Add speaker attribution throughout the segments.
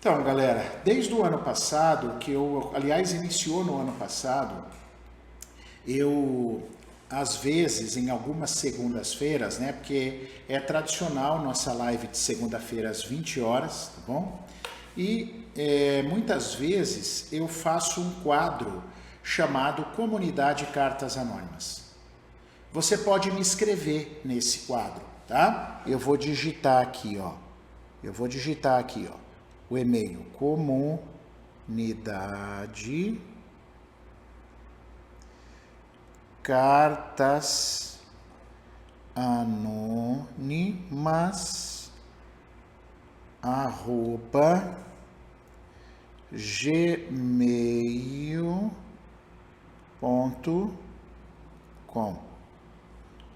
Speaker 1: Então, galera, desde o ano passado, aliás, iniciou no ano passado, eu, às vezes, em algumas segundas-feiras, né, porque é tradicional nossa live de segunda-feira às 20 horas, tá bom? E muitas vezes eu faço um quadro chamado Comunidade Cartas Anônimas. Você pode me escrever nesse quadro, tá? Eu vou digitar aqui, ó. O e-mail comunidade cartas anônimas @gmail.com.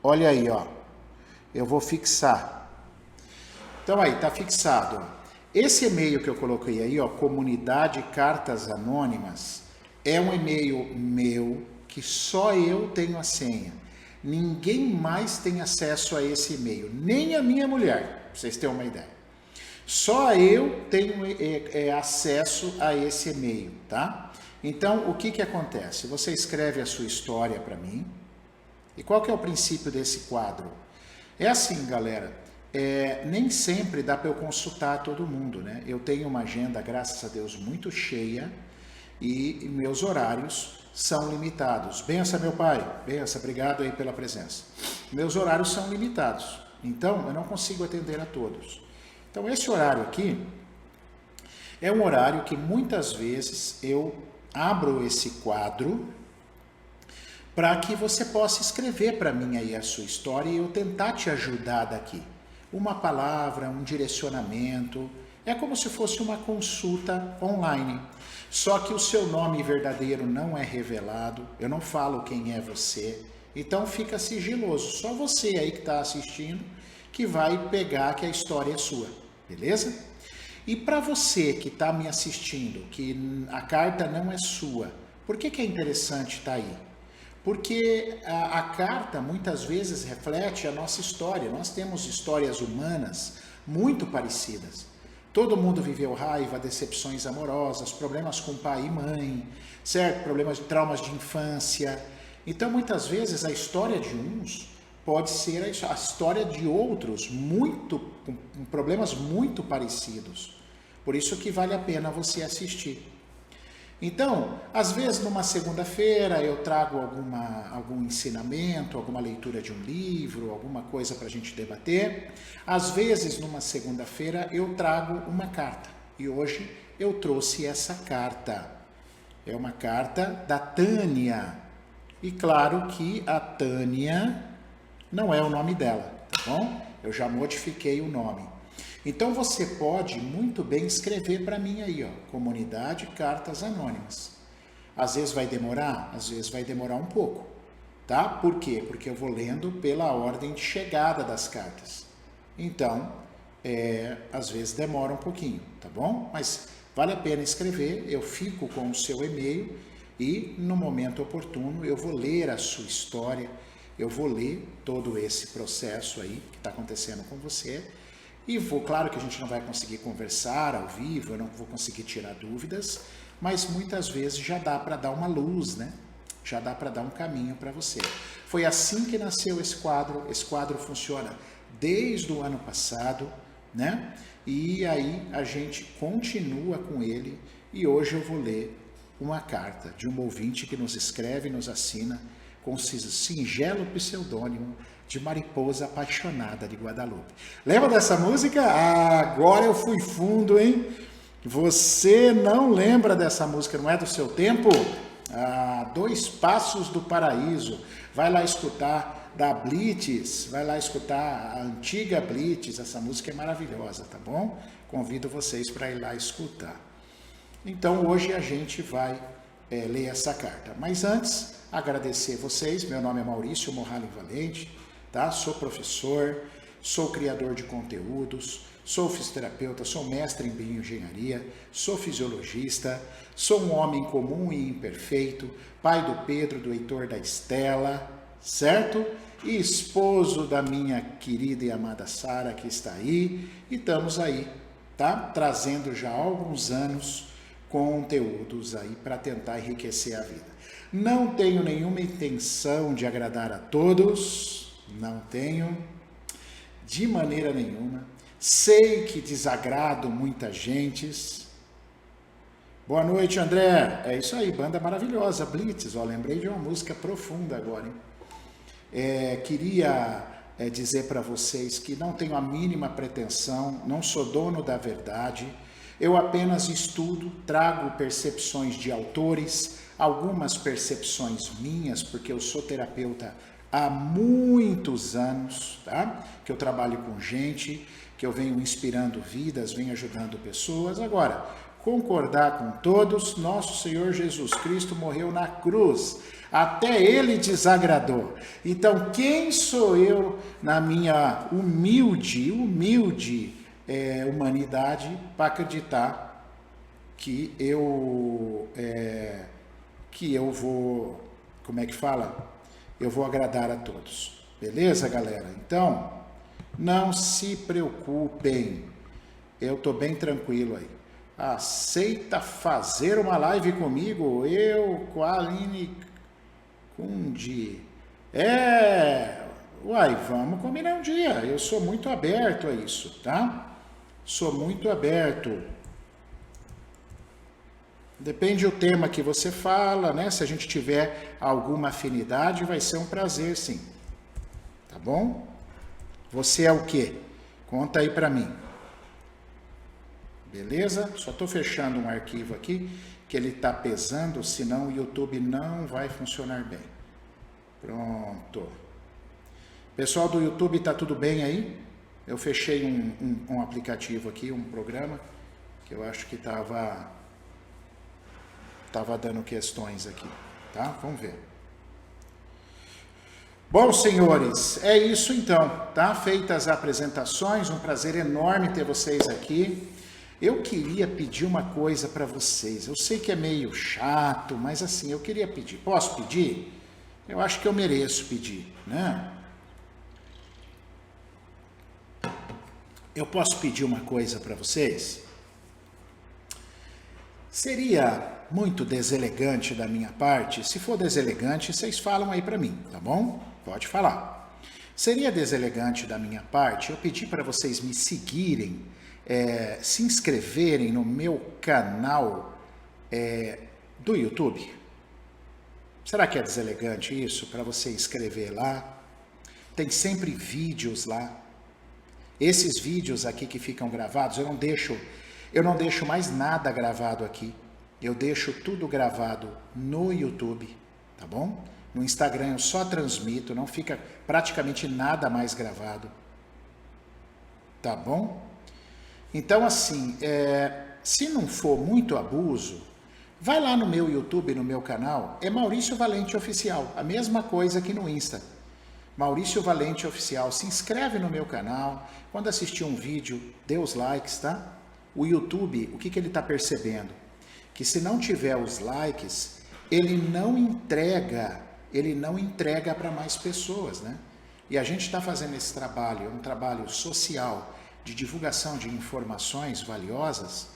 Speaker 1: Olha aí, ó. Eu vou fixar. Então aí, tá fixado, ó. Esse e-mail que eu coloquei aí, ó, Comunidade Cartas Anônimas, é um e-mail meu que só eu tenho a senha. Ninguém mais tem acesso a esse e-mail, nem a minha mulher, pra vocês terem uma ideia. Só eu tenho acesso a esse e-mail, tá? Então, o que acontece? Você escreve a sua história para mim. E qual que é o princípio desse quadro? É assim, galera. Nem sempre dá para eu consultar todo mundo, né? Eu tenho uma agenda, graças a Deus, muito cheia e meus horários são limitados. Bença, meu pai. Bença, obrigado aí pela presença. Meus horários são limitados, então eu não consigo atender a todos. Então esse horário aqui é um horário que muitas vezes eu abro esse quadro para que você possa escrever para mim aí a sua história e eu tentar te ajudar daqui. Uma palavra, um direcionamento, é como se fosse uma consulta online. Só que o seu nome verdadeiro não é revelado, eu não falo quem é você, então fica sigiloso. Só você aí que está assistindo que vai pegar que a história é sua, beleza? E para você que está me assistindo, que a carta não é sua, por que é interessante estar aí? Porque a carta muitas vezes reflete a nossa história. Nós temos histórias humanas muito parecidas. Todo mundo viveu raiva, decepções amorosas, problemas com pai e mãe, certo? Problemas de traumas de infância. Então, muitas vezes, a história de uns pode ser a história de outros, com problemas muito parecidos. Por isso que vale a pena você assistir. Então, às vezes numa segunda-feira eu trago algum ensinamento, alguma leitura de um livro, alguma coisa para a gente debater. Às vezes numa segunda-feira eu trago uma carta. E hoje eu trouxe essa carta. É uma carta da Tânia. E claro que a Tânia não é o nome dela, tá bom? Eu já modifiquei o nome. Então você pode muito bem escrever para mim aí, ó, Comunidade Cartas Anônimas. Às vezes vai demorar um pouco, tá? Por quê? Porque eu vou lendo pela ordem de chegada das cartas. Então, às vezes demora um pouquinho, tá bom? Mas vale a pena escrever, eu fico com o seu e-mail e no momento oportuno eu vou ler a sua história, eu vou ler todo esse processo aí que está acontecendo com você. E claro que a gente não vai conseguir conversar ao vivo, eu não vou conseguir tirar dúvidas, mas muitas vezes já dá para dar uma luz, né? Já dá para dar um caminho para você. Foi assim que nasceu esse quadro funciona desde o ano passado, né? E aí a gente continua com ele e hoje eu vou ler uma carta de um ouvinte que nos escreve e nos assina com singelo pseudônimo de Mariposa Apaixonada de Guadalupe. Lembra dessa música? Agora eu fui fundo, hein? Você não lembra dessa música, não é do seu tempo? Dois Passos do Paraíso. Vai lá escutar da Blitz, vai lá escutar a antiga Blitz, essa música é maravilhosa, tá bom? Convido vocês para ir lá escutar. Então hoje a gente vai ler essa carta. Mas antes, agradecer vocês. Meu nome é Maurício Morralo Valente, tá? Sou professor, sou criador de conteúdos, sou fisioterapeuta, sou mestre em bioengenharia, sou fisiologista, sou um homem comum e imperfeito, pai do Pedro, do Heitor, da Estela, certo? E esposo da minha querida e amada Sara, que está aí, e estamos aí tá? Trazendo já há alguns anos conteúdos aí para tentar enriquecer a vida. Não tenho nenhuma intenção de agradar a todos, não tenho, de maneira nenhuma. Sei que desagrado muita gente. Boa noite, André. É isso aí, banda maravilhosa, Blitz. Ó, lembrei de uma música profunda agora, hein? Queria dizer para vocês que não tenho a mínima pretensão, não sou dono da verdade. Eu apenas estudo, trago percepções de autores, algumas percepções minhas, porque eu sou terapeuta há muitos anos, tá? Que eu trabalho com gente, que eu venho inspirando vidas, venho ajudando pessoas. Agora, concordar com todos, nosso Senhor Jesus Cristo morreu na cruz, até ele desagradou. Então, quem sou eu na minha humilde humanidade para acreditar que eu vou, como é que fala? Eu vou agradar a todos. Beleza, galera? Então, não se preocupem. Eu tô bem tranquilo aí. Aceita fazer uma live comigo? Eu, com a Aline Kundi. Uai, vamos combinar um dia. Eu sou muito aberto a isso, tá? Sou muito aberto. Depende do tema que você fala, né? Se a gente tiver alguma afinidade, vai ser um prazer, sim. Tá bom? Você é o quê? Conta aí pra mim. Beleza? Só tô fechando um arquivo aqui, que ele tá pesando, senão o YouTube não vai funcionar bem. Pronto. Pessoal do YouTube, tá tudo bem aí? Eu fechei um aplicativo aqui, um programa, que eu acho que tava dando questões aqui, tá? Vamos ver. Bom, senhores, é isso então, tá? Feitas as apresentações, um prazer enorme ter vocês aqui. Eu queria pedir uma coisa para vocês. Eu sei que é meio chato, mas assim, eu queria pedir. Posso pedir? Eu acho que eu mereço pedir, né? Eu posso pedir uma coisa para vocês? Seria muito deselegante da minha parte. Se for deselegante, vocês falam aí para mim, tá bom? Pode falar. Seria deselegante da minha parte eu pedir para vocês me seguirem, se inscreverem no meu canal do YouTube. Será que é deselegante isso? Para você inscrever lá? Tem sempre vídeos lá. Esses vídeos aqui que ficam gravados, eu não deixo mais nada gravado aqui. Eu deixo tudo gravado no YouTube, tá bom? No Instagram eu só transmito, não fica praticamente nada mais gravado. Tá bom? Então, assim, se não for muito abuso, vai lá no meu YouTube, no meu canal, é Maurício Valente Oficial, a mesma coisa que no Insta. Maurício Valente Oficial, se inscreve no meu canal, quando assistir um vídeo, dê os likes, tá? O YouTube, o que ele está percebendo? Que se não tiver os likes, ele não entrega para mais pessoas, né? E a gente está fazendo esse trabalho, é um trabalho social, de divulgação de informações valiosas.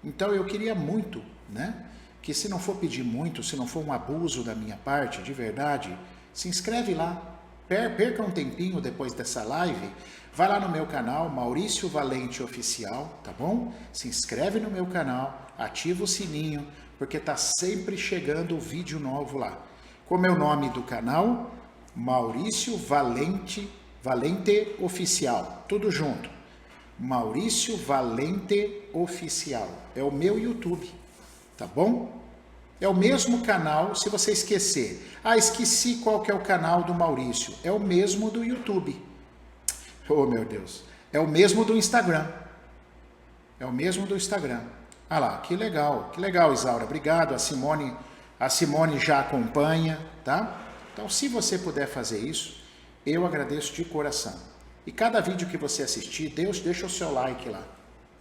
Speaker 1: Então eu queria muito, né? Que se não for pedir muito, se não for um abuso da minha parte, de verdade, se inscreve lá. Perca um tempinho depois dessa live, vai lá no meu canal, Maurício Valente Oficial, tá bom? Se inscreve no meu canal, ativa o sininho, porque tá sempre chegando vídeo novo lá. Como é o nome do canal? Maurício Valente Oficial, tudo junto. Maurício Valente Oficial, é o meu YouTube, tá bom? É o mesmo canal, se você esquecer. Esqueci qual que é o canal do Maurício. É o mesmo do YouTube. Oh, meu Deus. É o mesmo do Instagram. É o mesmo do Instagram. Ah lá, que legal, Isaura. Obrigado. A Simone já acompanha, tá? Então, se você puder fazer isso, eu agradeço de coração. E cada vídeo que você assistir, deixa o seu like lá,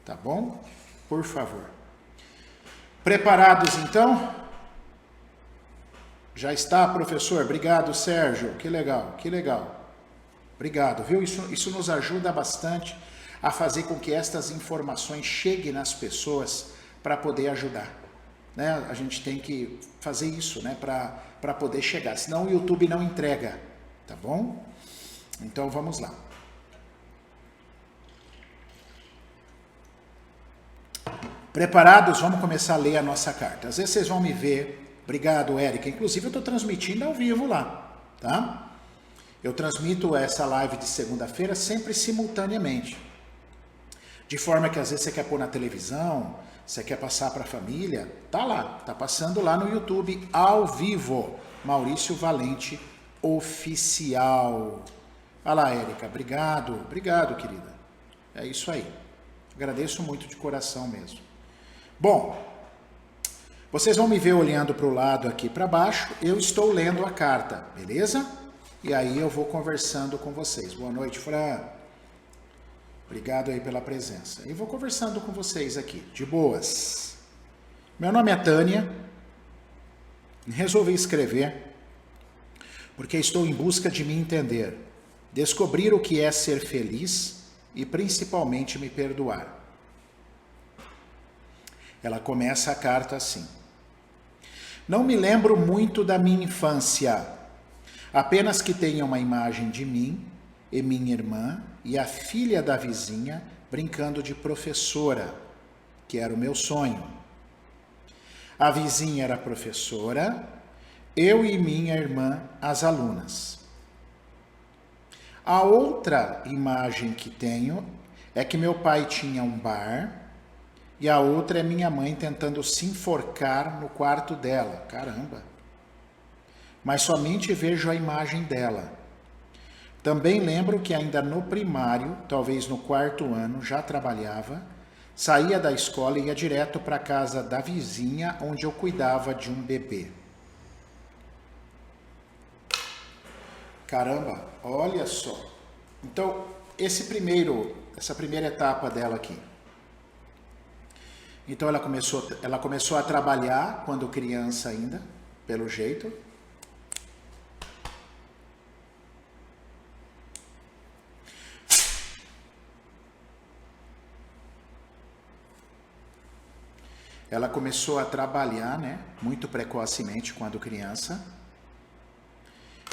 Speaker 1: tá bom? Por favor. Preparados, então? Já está, professor? Obrigado, Sérgio. Que legal, que legal. Obrigado, viu? Isso nos ajuda bastante a fazer com que estas informações cheguem nas pessoas para poder ajudar. Né? A gente tem que fazer isso, né? Para poder chegar, senão o YouTube não entrega, tá bom? Então vamos lá. Preparados? Vamos começar a ler a nossa carta. Às vezes vocês vão me ver. Obrigado, Érica. Inclusive eu estou transmitindo ao vivo lá, tá? Eu transmito essa live de segunda-feira sempre simultaneamente. De forma que às vezes você quer pôr na televisão, você quer passar para a família, tá lá, tá passando lá no YouTube ao vivo. Maurício Valente Oficial. Olha lá, Érica, obrigado, querida. É isso aí. Agradeço muito de coração mesmo. Bom, vocês vão me ver olhando para o lado aqui para baixo, eu estou lendo a carta, beleza? E aí eu vou conversando com vocês. Boa noite, Fran. Obrigado aí pela presença. E vou conversando com vocês aqui, de boas. Meu nome é Tânia. Resolvi escrever porque estou em busca de me entender, descobrir o que é ser feliz e principalmente me perdoar. Ela começa a carta assim. Não me lembro muito da minha infância, apenas que tenho uma imagem de mim e minha irmã e a filha da vizinha brincando de professora, que era o meu sonho. A vizinha era professora, eu e minha irmã as alunas. A outra imagem que tenho é que meu pai tinha um bar e a outra é minha mãe tentando se enforcar no quarto dela. Caramba! Mas somente vejo a imagem dela. Também lembro que ainda no primário, talvez no quarto ano, já trabalhava, saía da escola e ia direto para a casa da vizinha, onde eu cuidava de um bebê. Caramba, olha só. Então, essa primeira etapa dela aqui. Então, ela começou a trabalhar quando criança ainda, pelo jeito. Ela começou a trabalhar, né, muito precocemente quando criança.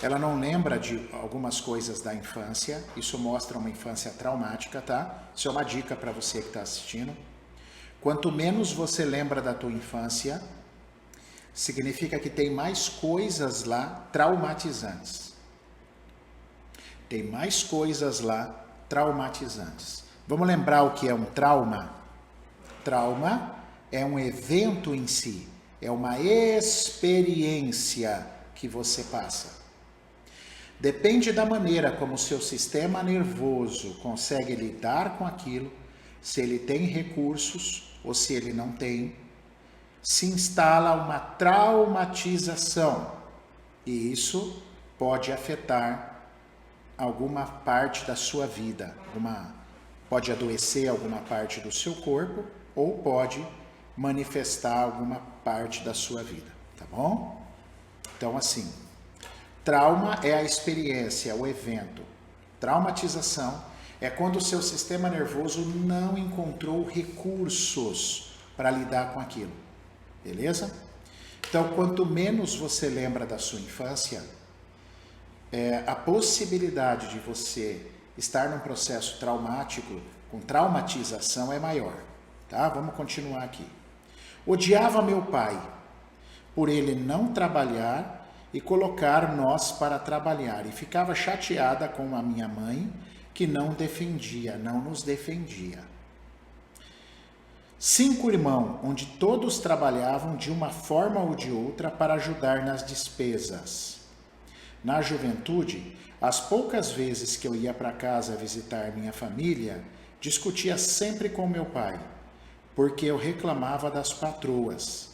Speaker 1: Ela não lembra de algumas coisas da infância. Isso mostra uma infância traumática, tá? Isso é uma dica para você que está assistindo. Quanto menos você lembra da tua infância, significa que tem mais coisas lá traumatizantes. Tem mais coisas lá traumatizantes. Vamos lembrar o que é um trauma? Trauma é um evento em si, é uma experiência que você passa. Depende da maneira como o seu sistema nervoso consegue lidar com aquilo, se ele tem recursos ou se ele não tem, se instala uma traumatização e isso pode afetar alguma parte da sua vida, pode adoecer alguma parte do seu corpo ou pode manifestar alguma parte da sua vida, tá bom? Então assim, trauma é a experiência, o evento. Traumatização é quando o seu sistema nervoso não encontrou recursos para lidar com aquilo. Beleza? Então, quanto menos você lembra da sua infância, a possibilidade de você estar num processo traumático, com traumatização, é maior. Tá? Vamos continuar aqui. Odiava meu pai por ele não trabalhar e colocar nós para trabalhar. E ficava chateada com a minha mãe, que não nos defendia. 5 irmãos, onde todos trabalhavam de uma forma ou de outra para ajudar nas despesas. Na juventude, as poucas vezes que eu ia para casa visitar minha família, discutia sempre com meu pai, porque eu reclamava das patroas.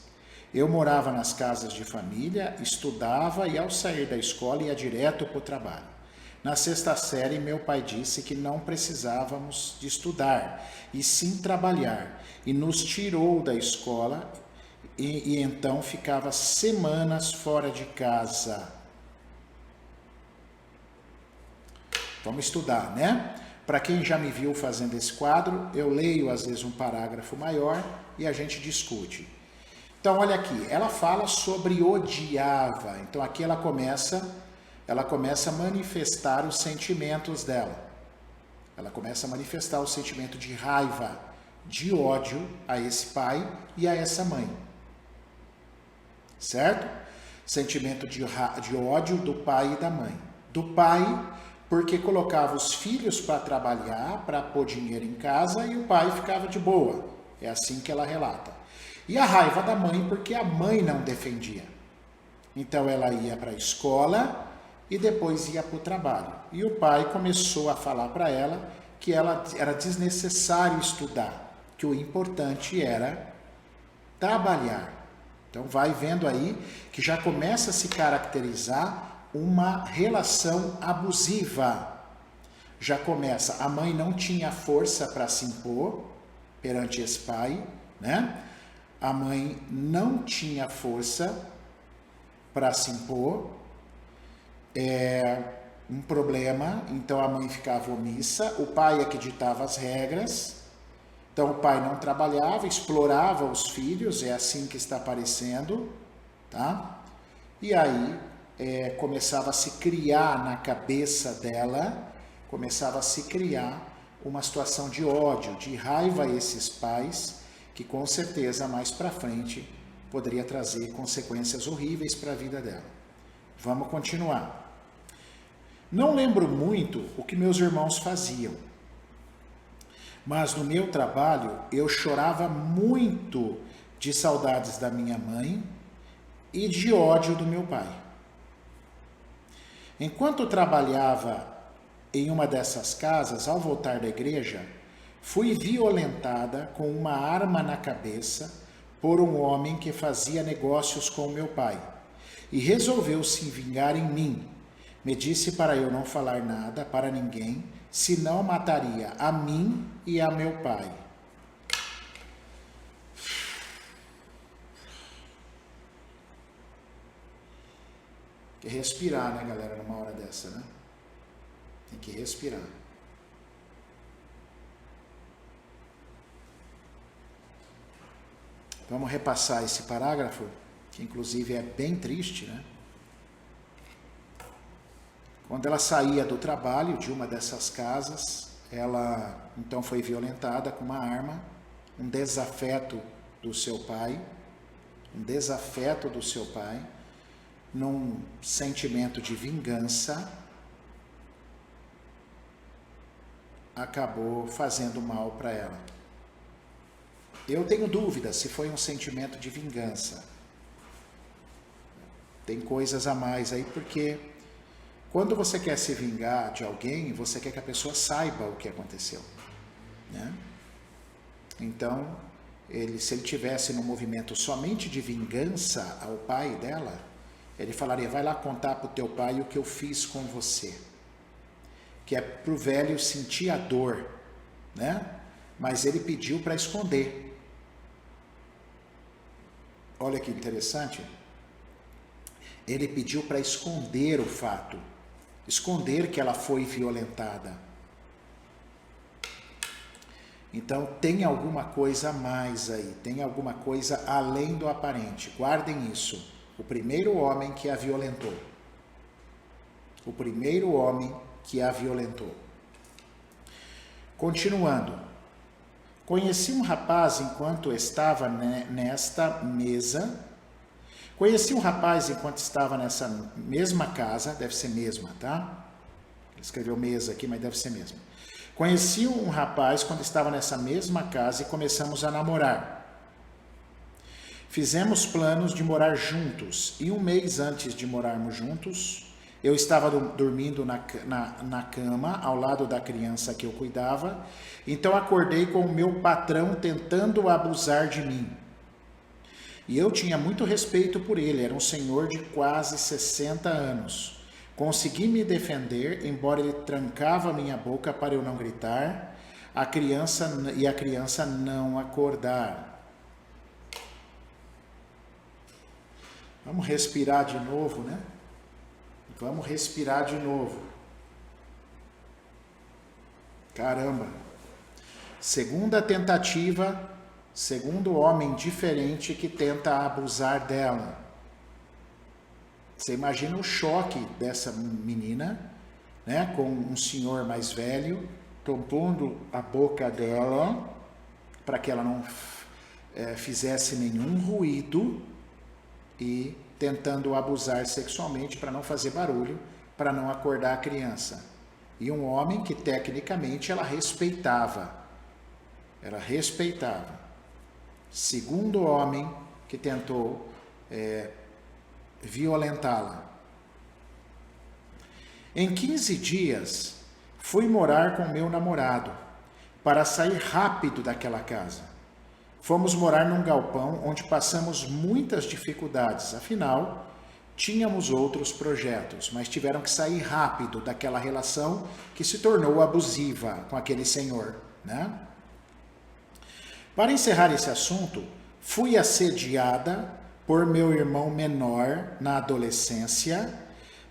Speaker 1: Eu morava nas casas de família, estudava e ao sair da escola ia direto para o trabalho. Na 6ª série, meu pai disse que não precisávamos de estudar, e sim trabalhar, e nos tirou da escola e então ficava semanas fora de casa. Vamos estudar, né? Para quem já me viu fazendo esse quadro, eu leio às vezes um parágrafo maior e a gente discute. Então, olha aqui, ela fala sobre odiava. Então, aqui ela começa a manifestar os sentimentos dela. Ela começa a manifestar o sentimento de raiva, de ódio a esse pai e a essa mãe. Certo? Sentimento de ódio do pai e da mãe. Do pai, porque colocava os filhos para trabalhar, para pôr dinheiro em casa e o pai ficava de boa. É assim que ela relata. E a raiva da mãe, porque a mãe não defendia. Então ela ia para a escola e depois ia para o trabalho. E o pai começou a falar para ela que era desnecessário estudar, que o importante era trabalhar. Então vai vendo aí que já começa a se caracterizar uma relação abusiva. Já começa, a mãe não tinha força para se impor perante esse pai, né? A mãe não tinha força para se impor, um problema, então a mãe ficava omissa, o pai é que ditava as regras, então o pai não trabalhava, explorava os filhos, é assim que está aparecendo, tá? E aí começava a se criar na cabeça dela, começava a se criar uma situação de ódio, de raiva a esses pais, que com certeza mais para frente poderia trazer consequências horríveis para a vida dela. Vamos continuar. Não lembro muito o que meus irmãos faziam, mas no meu trabalho eu chorava muito de saudades da minha mãe e de ódio do meu pai. Enquanto trabalhava em uma dessas casas, ao voltar da igreja, fui violentada com uma arma na cabeça por um homem que fazia negócios com meu pai e resolveu se vingar em mim. Me disse para eu não falar nada para ninguém, senão mataria a mim e a meu pai. Tem que respirar, né, galera, numa hora dessa, né? Tem que respirar. Vamos repassar esse parágrafo, que inclusive é bem triste, né? Quando ela saía do trabalho de uma dessas casas, ela então foi violentada com uma arma, um desafeto do seu pai, num sentimento de vingança, acabou fazendo mal para ela. Eu tenho dúvida se foi um sentimento de vingança. Tem coisas a mais aí, porque quando você quer se vingar de alguém, você quer que a pessoa saiba o que aconteceu, né? Então, se ele tivesse no movimento somente de vingança ao pai dela, ele falaria, vai lá contar para o teu pai o que eu fiz com você. Que é para o velho sentir a dor, né? Mas ele pediu para esconder. Olha que interessante. Ele pediu para esconder o fato. Esconder que ela foi violentada. Então tem alguma coisa a mais aí. Tem alguma coisa além do aparente. Guardem isso. O primeiro homem que a violentou. O primeiro homem que a violentou. Continuando. Conheci um rapaz enquanto estava nesta mesa. Conheci um rapaz enquanto estava nessa mesma casa. Deve ser mesma, tá? Ele escreveu mesa aqui, mas deve ser mesma. Conheci um rapaz quando estava nessa mesma casa e começamos a namorar. Fizemos planos de morar juntos. E um mês antes de morarmos juntos, eu estava dormindo na cama, ao lado da criança que eu cuidava. Então acordei com o meu patrão tentando abusar de mim. E eu tinha muito respeito por ele, era um senhor de quase 60 anos. Consegui me defender, embora ele trancava minha boca para eu não gritar, a criança não acordar. Vamos respirar de novo, né? Vamos respirar de novo. Caramba. Segunda tentativa, segundo homem diferente que tenta abusar dela. Você imagina o choque dessa menina, né, com um senhor mais velho, tampando a boca dela, para que ela não fizesse nenhum ruído e tentando abusar sexualmente para não fazer barulho, para não acordar a criança. E um homem que tecnicamente ela respeitava. Ela respeitava. Segundo homem que tentou violentá-la. Em 15 dias, fui morar com meu namorado para sair rápido daquela casa. Fomos morar num galpão onde passamos muitas dificuldades, afinal, tínhamos outros projetos, mas tiveram que sair rápido daquela relação que se tornou abusiva com aquele senhor, né? Para encerrar esse assunto, fui assediada por meu irmão menor na adolescência.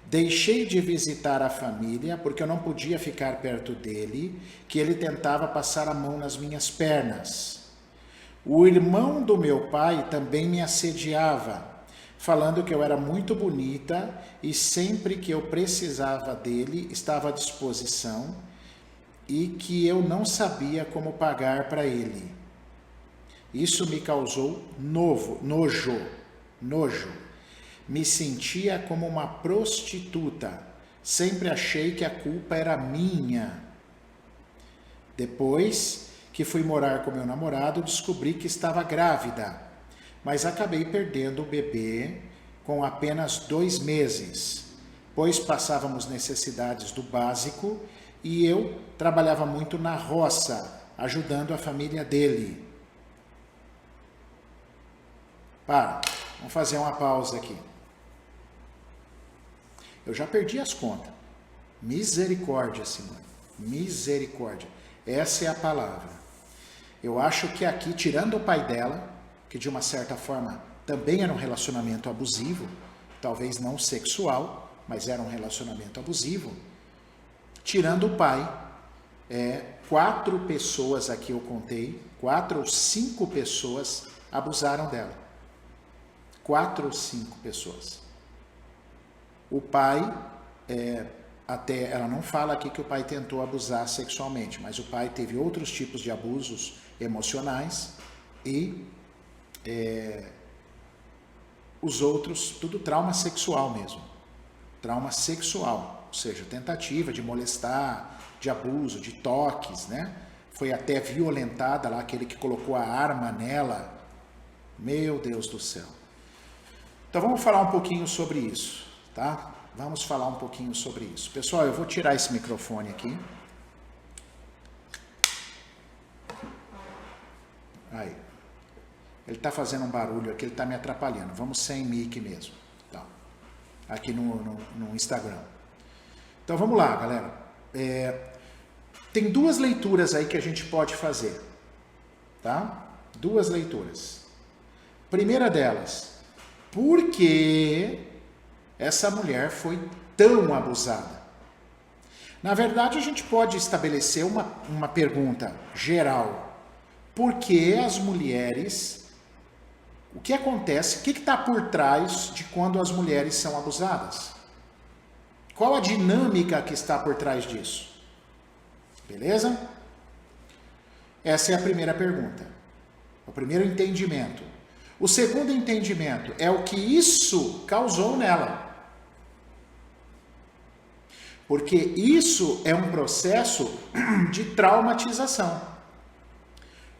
Speaker 1: Deixei de visitar a família porque eu não podia ficar perto dele, que ele tentava passar a mão nas minhas pernas. O irmão do meu pai também me assediava, falando que eu era muito bonita e sempre que eu precisava dele estava à disposição e que eu não sabia como pagar para ele. Isso me causou nojo. Me sentia como uma prostituta. Sempre achei que a culpa era minha. Depois que fui morar com meu namorado, descobri que estava grávida, mas acabei perdendo o bebê com apenas 2 meses, pois passávamos necessidades do básico e eu trabalhava muito na roça, ajudando a família dele. Vamos fazer uma pausa aqui. Eu já perdi as contas. Misericórdia, Simone. Misericórdia. Essa é a palavra. Eu acho que aqui, tirando o pai dela, que de uma certa forma também era um relacionamento abusivo, talvez não sexual, mas era um relacionamento abusivo, tirando o pai, 4 pessoas aqui eu contei, 4 ou 5 pessoas abusaram dela. 4 ou 5 pessoas. O pai, até ela não fala aqui que o pai tentou abusar sexualmente, mas o pai teve outros tipos de abusos emocionais e os outros, tudo trauma sexual mesmo. Trauma sexual, ou seja, tentativa de molestar, de abuso, de toques, né? Foi até violentada lá, aquele que colocou a arma nela. Meu Deus do céu. Então vamos falar um pouquinho sobre isso, tá? Vamos falar um pouquinho sobre isso. Pessoal, eu vou tirar esse microfone aqui. Aí. Ele está fazendo um barulho aqui, ele está me atrapalhando. Vamos sem mic mesmo. Tá. Aqui no Instagram. Então vamos lá, galera. Tem 2 leituras aí que a gente pode fazer. Tá? 2 leituras. Primeira delas. Por que essa mulher foi tão abusada? Na verdade, a gente pode estabelecer uma pergunta geral. Por que as mulheres... O que acontece? O que está por trás de quando as mulheres são abusadas? Qual a dinâmica que está por trás disso? Beleza? Essa é a primeira pergunta. O primeiro entendimento. O segundo entendimento é o que isso causou nela. Porque isso é um processo de traumatização.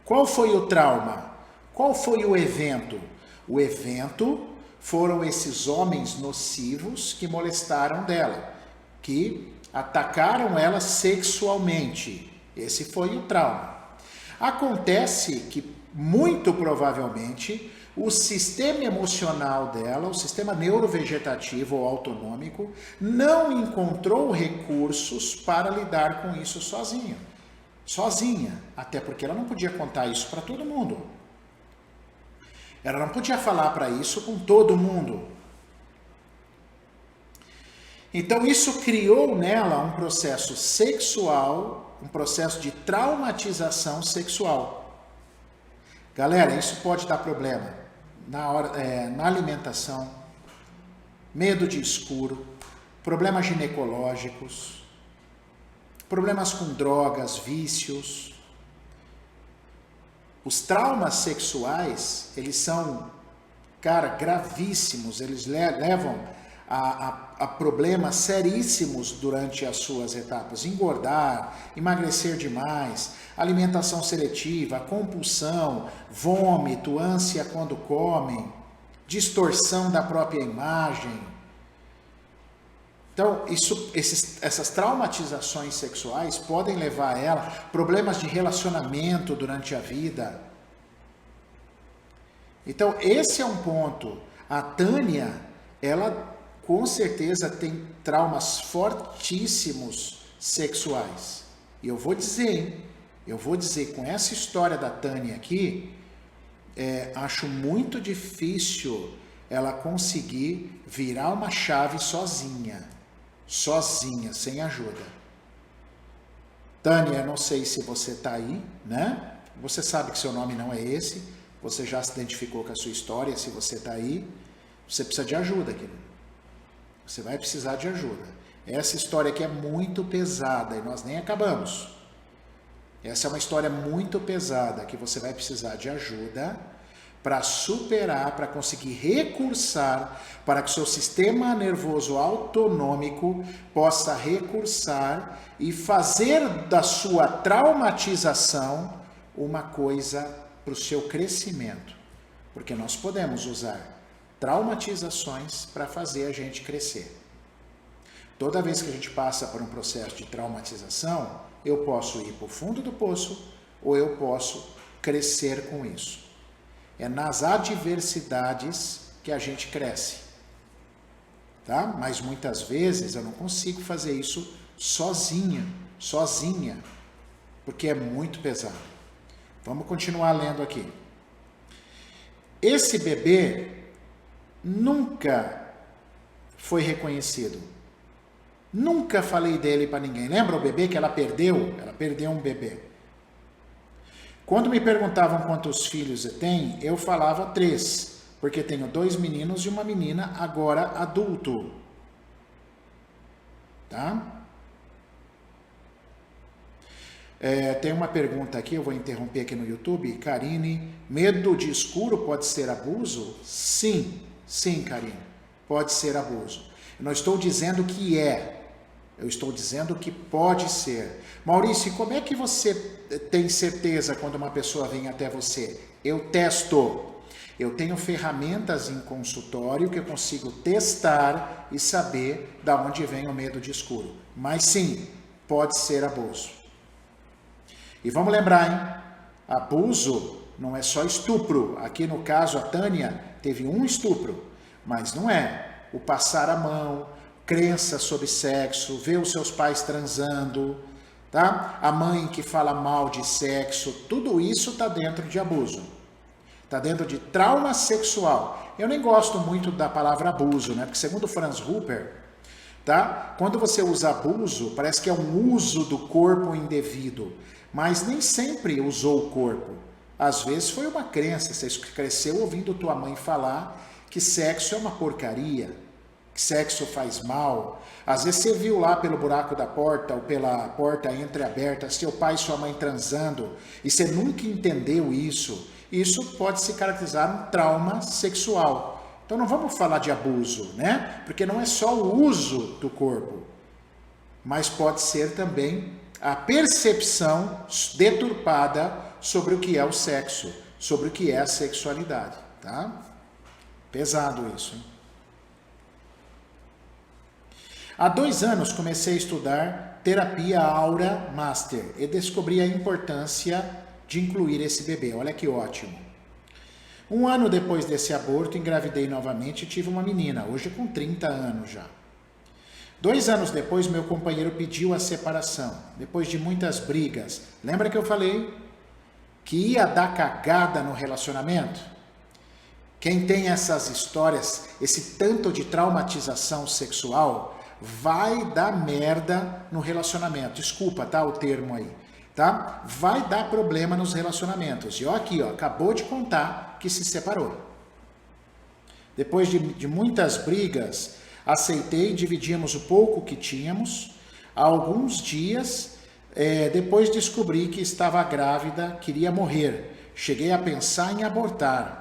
Speaker 1: Qual foi o trauma? Qual foi o evento? O evento foram esses homens nocivos que molestaram dela, que atacaram ela sexualmente. Esse foi o trauma. Acontece que, muito provavelmente, o sistema emocional dela, o sistema neurovegetativo ou autonômico, não encontrou recursos para lidar com isso sozinha, até porque ela não podia contar isso para todo mundo. Ela não podia falar para isso com todo mundo. Então isso criou nela um processo sexual, um processo de traumatização sexual. Galera, isso pode dar problema na alimentação, medo de escuro, problemas ginecológicos, problemas com drogas, vícios. Os traumas sexuais, eles são, cara, gravíssimos, eles levam a problemas seríssimos durante as suas etapas. Engordar, emagrecer demais, alimentação seletiva, compulsão, vômito, ânsia quando comem, distorção da própria imagem. Então, essas traumatizações sexuais podem levar a ela problemas de relacionamento durante a vida. Então, esse é um ponto. A Tânia, ela com certeza tem traumas fortíssimos sexuais. E eu vou dizer, com essa história da Tânia aqui, acho muito difícil ela conseguir virar uma chave sozinha, sem ajuda. Tânia, eu não sei se você está aí, né? Você sabe que seu nome não é esse, você já se identificou com a sua história, se você está aí, você precisa de ajuda, querido. Você vai precisar de ajuda. Essa história aqui é muito pesada e nós nem acabamos. Essa é uma história muito pesada que você vai precisar de ajuda para superar, para conseguir recursar, para que o seu sistema nervoso autonômico possa recursar e fazer da sua traumatização uma coisa para o seu crescimento. Porque nós podemos usar traumatizações para fazer a gente crescer. Toda vez que a gente passa por um processo de traumatização, eu posso ir para o fundo do poço ou eu posso crescer com isso. É nas adversidades que a gente cresce. Tá? Mas muitas vezes eu não consigo fazer isso sozinha, porque é muito pesado. Vamos continuar lendo aqui. Esse bebê nunca foi reconhecido. Nunca falei dele para ninguém. Lembra o bebê que ela perdeu? Ela perdeu um bebê. Quando me perguntavam quantos filhos eu tenho, eu falava 3, porque tenho 2 meninos e uma menina, agora adulto. Tá? Tem uma pergunta aqui, eu vou interromper aqui no YouTube. Karine, medo de escuro pode ser abuso? Sim, Karine, pode ser abuso. Eu não estou dizendo que eu estou dizendo que pode ser. Maurício, como é que você tem certeza quando uma pessoa vem até você? Eu testo. Eu tenho ferramentas em consultório que eu consigo testar e saber de onde vem o medo de escuro. Mas sim, pode ser abuso. E vamos lembrar, hein? Abuso não é só estupro. Aqui no caso a Tânia teve um estupro, mas não é o passar a mão, crença sobre sexo, ver os seus pais transando, tá? A mãe que fala mal de sexo, tudo isso está dentro de abuso. Está dentro de trauma sexual. Eu nem gosto muito da palavra abuso, né? Porque segundo Franz Rupert, tá? Quando você usa abuso, parece que é um uso do corpo indevido, mas nem sempre usou o corpo. Às vezes foi uma crença, você cresceu ouvindo tua mãe falar que sexo é uma porcaria, que sexo faz mal. Às vezes você viu lá pelo buraco da porta ou pela porta entreaberta seu pai e sua mãe transando e você nunca entendeu isso. Isso pode se caracterizar um trauma sexual. Então não vamos falar de abuso, né? Porque não é só o uso do corpo, mas pode ser também a percepção deturpada sobre o que é o sexo, sobre o que é a sexualidade, tá? Pesado isso, hein? Há 2 anos comecei a estudar terapia Aura Master e descobri a importância de incluir esse bebê. Olha que ótimo. 1 ano depois desse aborto, engravidei novamente e tive uma menina, hoje com 30 anos já. 2 anos depois, meu companheiro pediu a separação, depois de muitas brigas. Lembra que eu falei que ia dar cagada no relacionamento? Quem tem essas histórias, esse tanto de traumatização sexual, vai dar merda no relacionamento. Desculpa, tá, o termo aí, tá? Vai dar problema nos relacionamentos. E ó aqui, ó, acabou de contar que se separou. Depois de muitas brigas, aceitei, dividimos o pouco que tínhamos. Há alguns dias, depois descobri que estava grávida, queria morrer. Cheguei a pensar em abortar.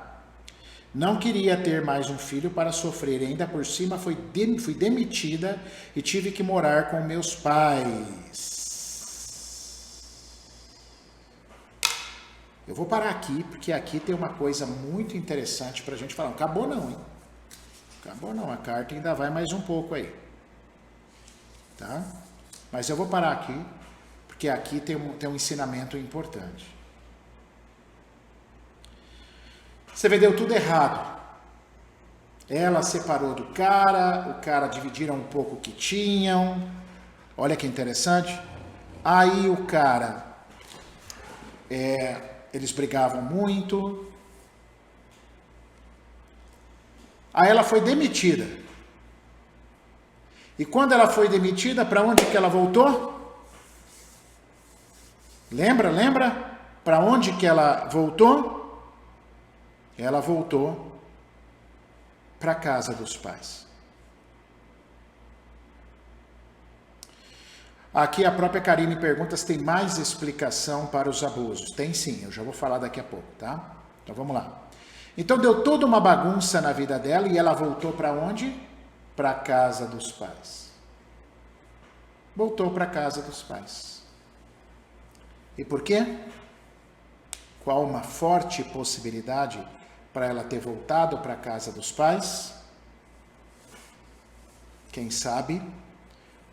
Speaker 1: Não queria ter mais um filho para sofrer. Ainda por cima fui demitida e tive que morar com meus pais. Eu vou parar aqui, porque aqui tem uma coisa muito interessante para a gente falar. Não acabou não, hein? Acabou não, a carta ainda vai mais um pouco aí. Tá? Mas eu vou parar aqui, porque aqui tem um ensinamento importante. Você vê, deu tudo errado. Ela separou do cara, o cara dividiram um pouco o que tinham. Olha que interessante. Aí o cara, eles brigavam muito. Aí ela foi demitida. E quando ela foi demitida, para onde que ela voltou? Lembra? Para onde que ela voltou? Ela voltou para a casa dos pais. Aqui a própria Karine pergunta se tem mais explicação para os abusos. Tem sim, eu já vou falar daqui a pouco, tá? Então vamos lá. Então deu toda uma bagunça na vida dela e ela voltou para onde? Para a casa dos pais. Voltou para a casa dos pais. E por quê? Qual uma forte possibilidade para ela ter voltado para a casa dos pais? Quem sabe?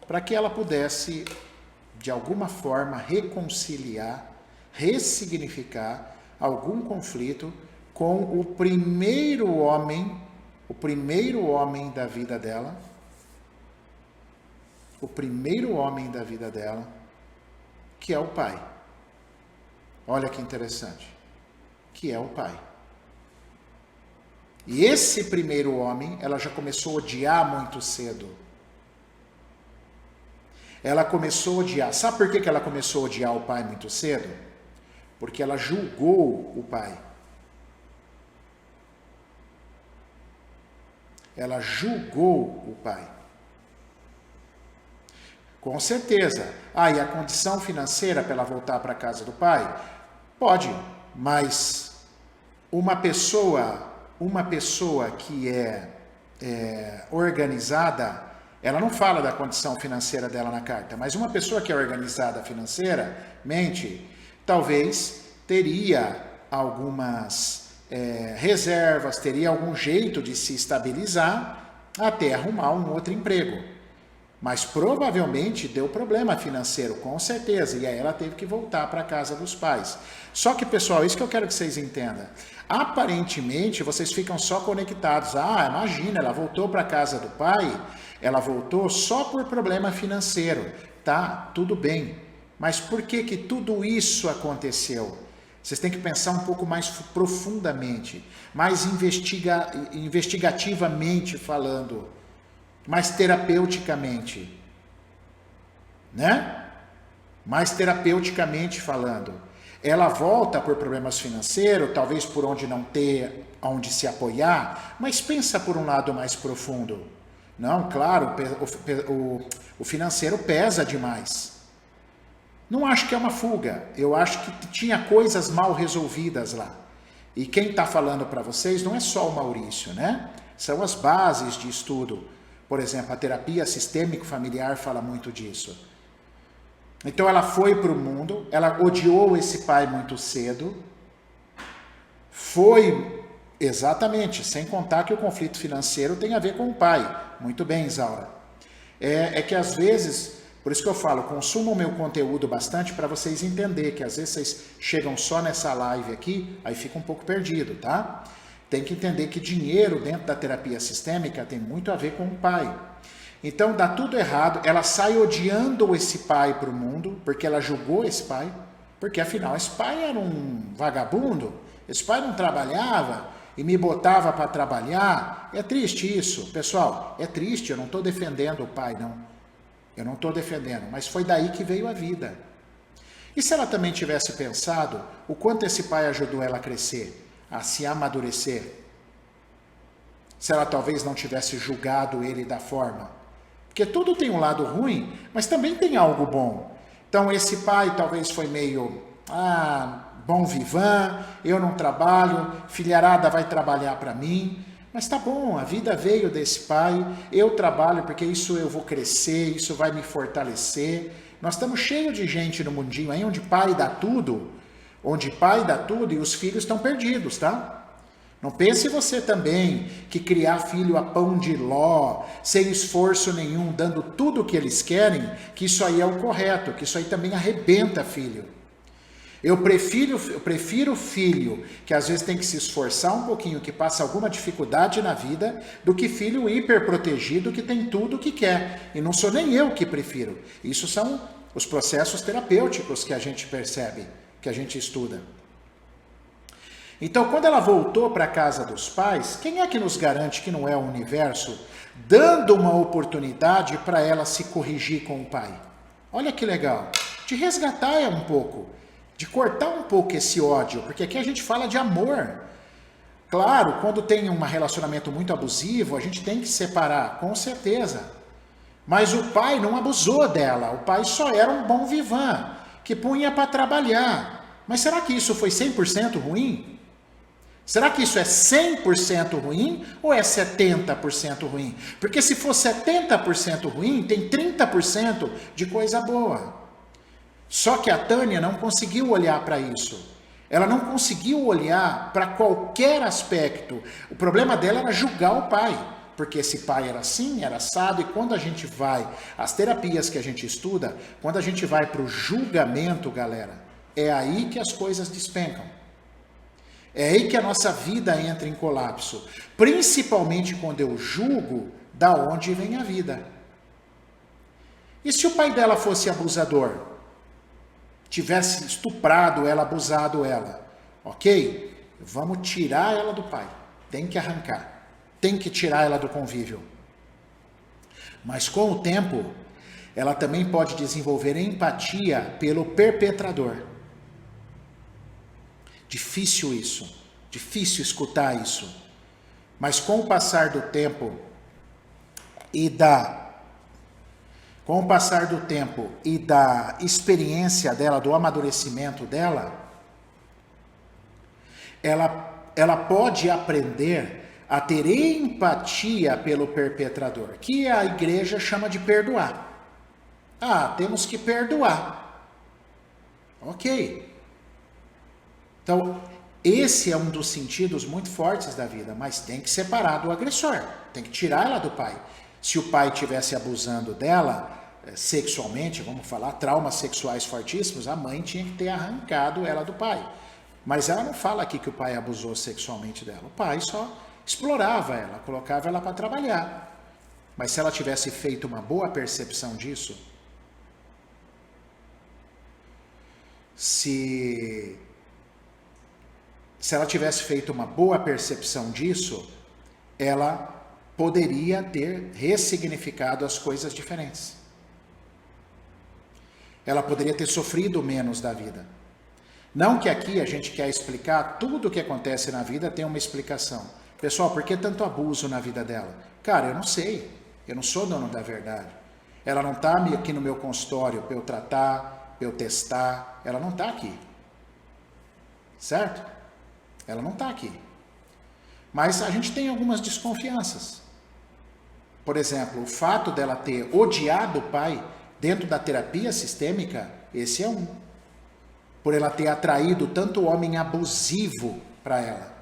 Speaker 1: Para que ela pudesse, de alguma forma, reconciliar, ressignificar algum conflito com o primeiro homem da vida dela, que é o pai. Olha que interessante, que é o pai. E esse primeiro homem, ela já começou a odiar muito cedo. Ela começou a odiar. Sabe por que ela começou a odiar o pai muito cedo? Porque ela julgou o pai. Ela julgou o pai. Com certeza. E a condição financeira para ela voltar para a casa do pai? Pode, mas uma pessoa que é organizada, ela não fala da condição financeira dela na carta, mas uma pessoa que é organizada financeiramente, talvez teria algumas reservas, teria algum jeito de se estabilizar até arrumar um outro emprego. Mas provavelmente deu problema financeiro, com certeza, e aí ela teve que voltar para a casa dos pais. Só que, pessoal, isso que eu quero que vocês entendam. Aparentemente, vocês ficam só conectados. Imagina, ela voltou para a casa do pai, ela voltou só por problema financeiro. Tá, tudo bem. Mas por que tudo isso aconteceu? Vocês têm que pensar um pouco mais profundamente, mais investigativamente falando, mais terapeuticamente, né? Mais terapeuticamente falando. Ela volta por problemas financeiros, talvez por onde não ter onde se apoiar, mas pensa por um lado mais profundo. Não, claro, o financeiro pesa demais. Não acho que é uma fuga, eu acho que tinha coisas mal resolvidas lá. E quem está falando para vocês não é só o Maurício, né? São as bases de estudo. Por exemplo, a terapia sistêmico-familiar fala muito disso. Então ela foi para o mundo, ela odiou esse pai muito cedo, foi exatamente, sem contar que o conflito financeiro tem a ver com o pai. Muito bem, Isaura. É que às vezes, por isso que eu falo, consumam o meu conteúdo bastante para vocês entenderem que às vezes vocês chegam só nessa live aqui, aí fica um pouco perdido, tá? Tem que entender que dinheiro dentro da terapia sistêmica tem muito a ver com o pai. Então dá tudo errado, ela sai odiando esse pai para o mundo, porque ela julgou esse pai, porque afinal esse pai era um vagabundo, esse pai não trabalhava, e me botava para trabalhar, é triste isso, pessoal, é triste, eu não estou defendendo o pai, não. Eu não estou defendendo, mas foi daí que veio a vida. E se ela também tivesse pensado o quanto esse pai ajudou ela a crescer, a se amadurecer? Se ela talvez não tivesse julgado ele da forma. Porque tudo tem um lado ruim, mas também tem algo bom. Então esse pai talvez foi meio, bom vivant, eu não trabalho, filharada vai trabalhar para mim. Mas tá bom, a vida veio desse pai, eu trabalho porque isso eu vou crescer, isso vai me fortalecer. Nós estamos cheios de gente no mundinho aí onde pai dá tudo e os filhos estão perdidos, tá? Não pense você também que criar filho a pão de ló, sem esforço nenhum, dando tudo o que eles querem, que isso aí é o correto, que isso aí também arrebenta filho. Eu prefiro filho que às vezes tem que se esforçar um pouquinho, que passa alguma dificuldade na vida, do que filho hiperprotegido que tem tudo o que quer. E não sou nem eu que prefiro. Isso são os processos terapêuticos que a gente percebe, que a gente estuda. Então, quando ela voltou para a casa dos pais, quem é que nos garante que não é o universo dando uma oportunidade para ela se corrigir com o pai? Olha que legal. De resgatar um pouco. De cortar um pouco esse ódio, porque aqui a gente fala de amor. Claro, quando tem um relacionamento muito abusivo, a gente tem que separar, com certeza. Mas o pai não abusou dela, o pai só era um bom vivant, que punha para trabalhar. Mas será que isso foi 100% ruim? Será que isso é 100% ruim ou é 70% ruim? Porque se for 70% ruim, tem 30% de coisa boa. Só que a Tânia não conseguiu olhar para isso. Ela não conseguiu olhar para qualquer aspecto. O problema dela era julgar o pai. Porque esse pai era assim, era assado. E quando a gente vai, as terapias que a gente estuda, quando a gente vai para o julgamento, galera, é aí que as coisas despencam. É aí que a nossa vida entra em colapso. Principalmente quando eu julgo da onde vem a vida. E se o pai dela fosse abusador? Tivesse estuprado ela, abusado ela, ok? Vamos tirar ela do pai, tem que arrancar, tem que tirar ela do convívio. Mas com o tempo, ela também pode desenvolver empatia pelo perpetrador. Difícil isso, difícil escutar isso. Mas com o passar do tempo e da experiência dela, do amadurecimento dela, ela pode aprender a ter empatia pelo perpetrador, que a igreja chama de perdoar. Temos que perdoar. Ok. Então, esse é um dos sentidos muito fortes da vida, mas tem que separar do agressor, tem que tirar ela do pai. Se o pai estivesse abusando dela sexualmente, vamos falar, traumas sexuais fortíssimos, a mãe tinha que ter arrancado ela do pai. Mas ela não fala aqui que o pai abusou sexualmente dela. O pai só explorava ela, colocava ela para trabalhar. Mas se ela tivesse feito uma boa percepção disso, se ela tivesse feito uma boa percepção disso, ela poderia ter ressignificado as coisas diferentes. Ela poderia ter sofrido menos da vida. Não que aqui a gente quer explicar tudo o que acontece na vida tem uma explicação. Pessoal, por que tanto abuso na vida dela? Cara, eu não sei. Eu não sou dono da verdade. Ela não está aqui no meu consultório para eu tratar, para eu testar. Ela não está aqui. Certo? Ela não está aqui. Mas a gente tem algumas desconfianças. Por exemplo, o fato dela ter odiado o pai dentro da terapia sistêmica, esse é um. Por ela ter atraído tanto homem abusivo para ela.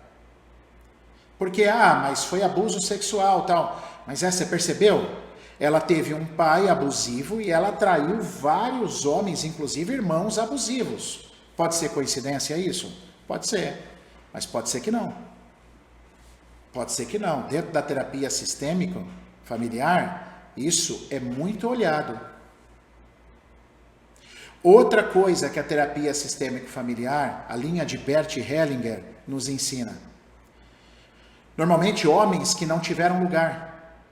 Speaker 1: Porque, mas foi abuso sexual tal. Mas você percebeu? Ela teve um pai abusivo e ela atraiu vários homens, inclusive irmãos abusivos. Pode ser coincidência isso? Pode ser. Mas pode ser que não. Pode ser que não. Dentro da terapia sistêmica familiar, isso é muito olhado. Outra coisa que a terapia sistêmico familiar, a linha de Bert Hellinger, nos ensina. Normalmente homens que não tiveram lugar,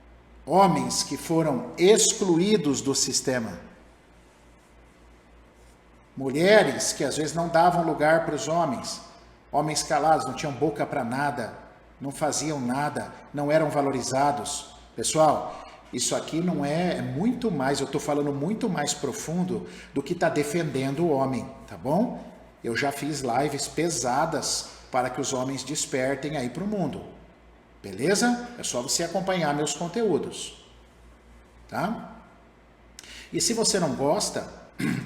Speaker 1: homens que foram excluídos do sistema, mulheres que às vezes não davam lugar para os homens, homens calados, não tinham boca para nada, não faziam nada, não eram valorizados. Pessoal, isso aqui não é muito mais, eu estou falando muito mais profundo do que está defendendo o homem, tá bom? Eu já fiz lives pesadas para que os homens despertem aí para o mundo, beleza? É só você acompanhar meus conteúdos, tá? E se você não gosta,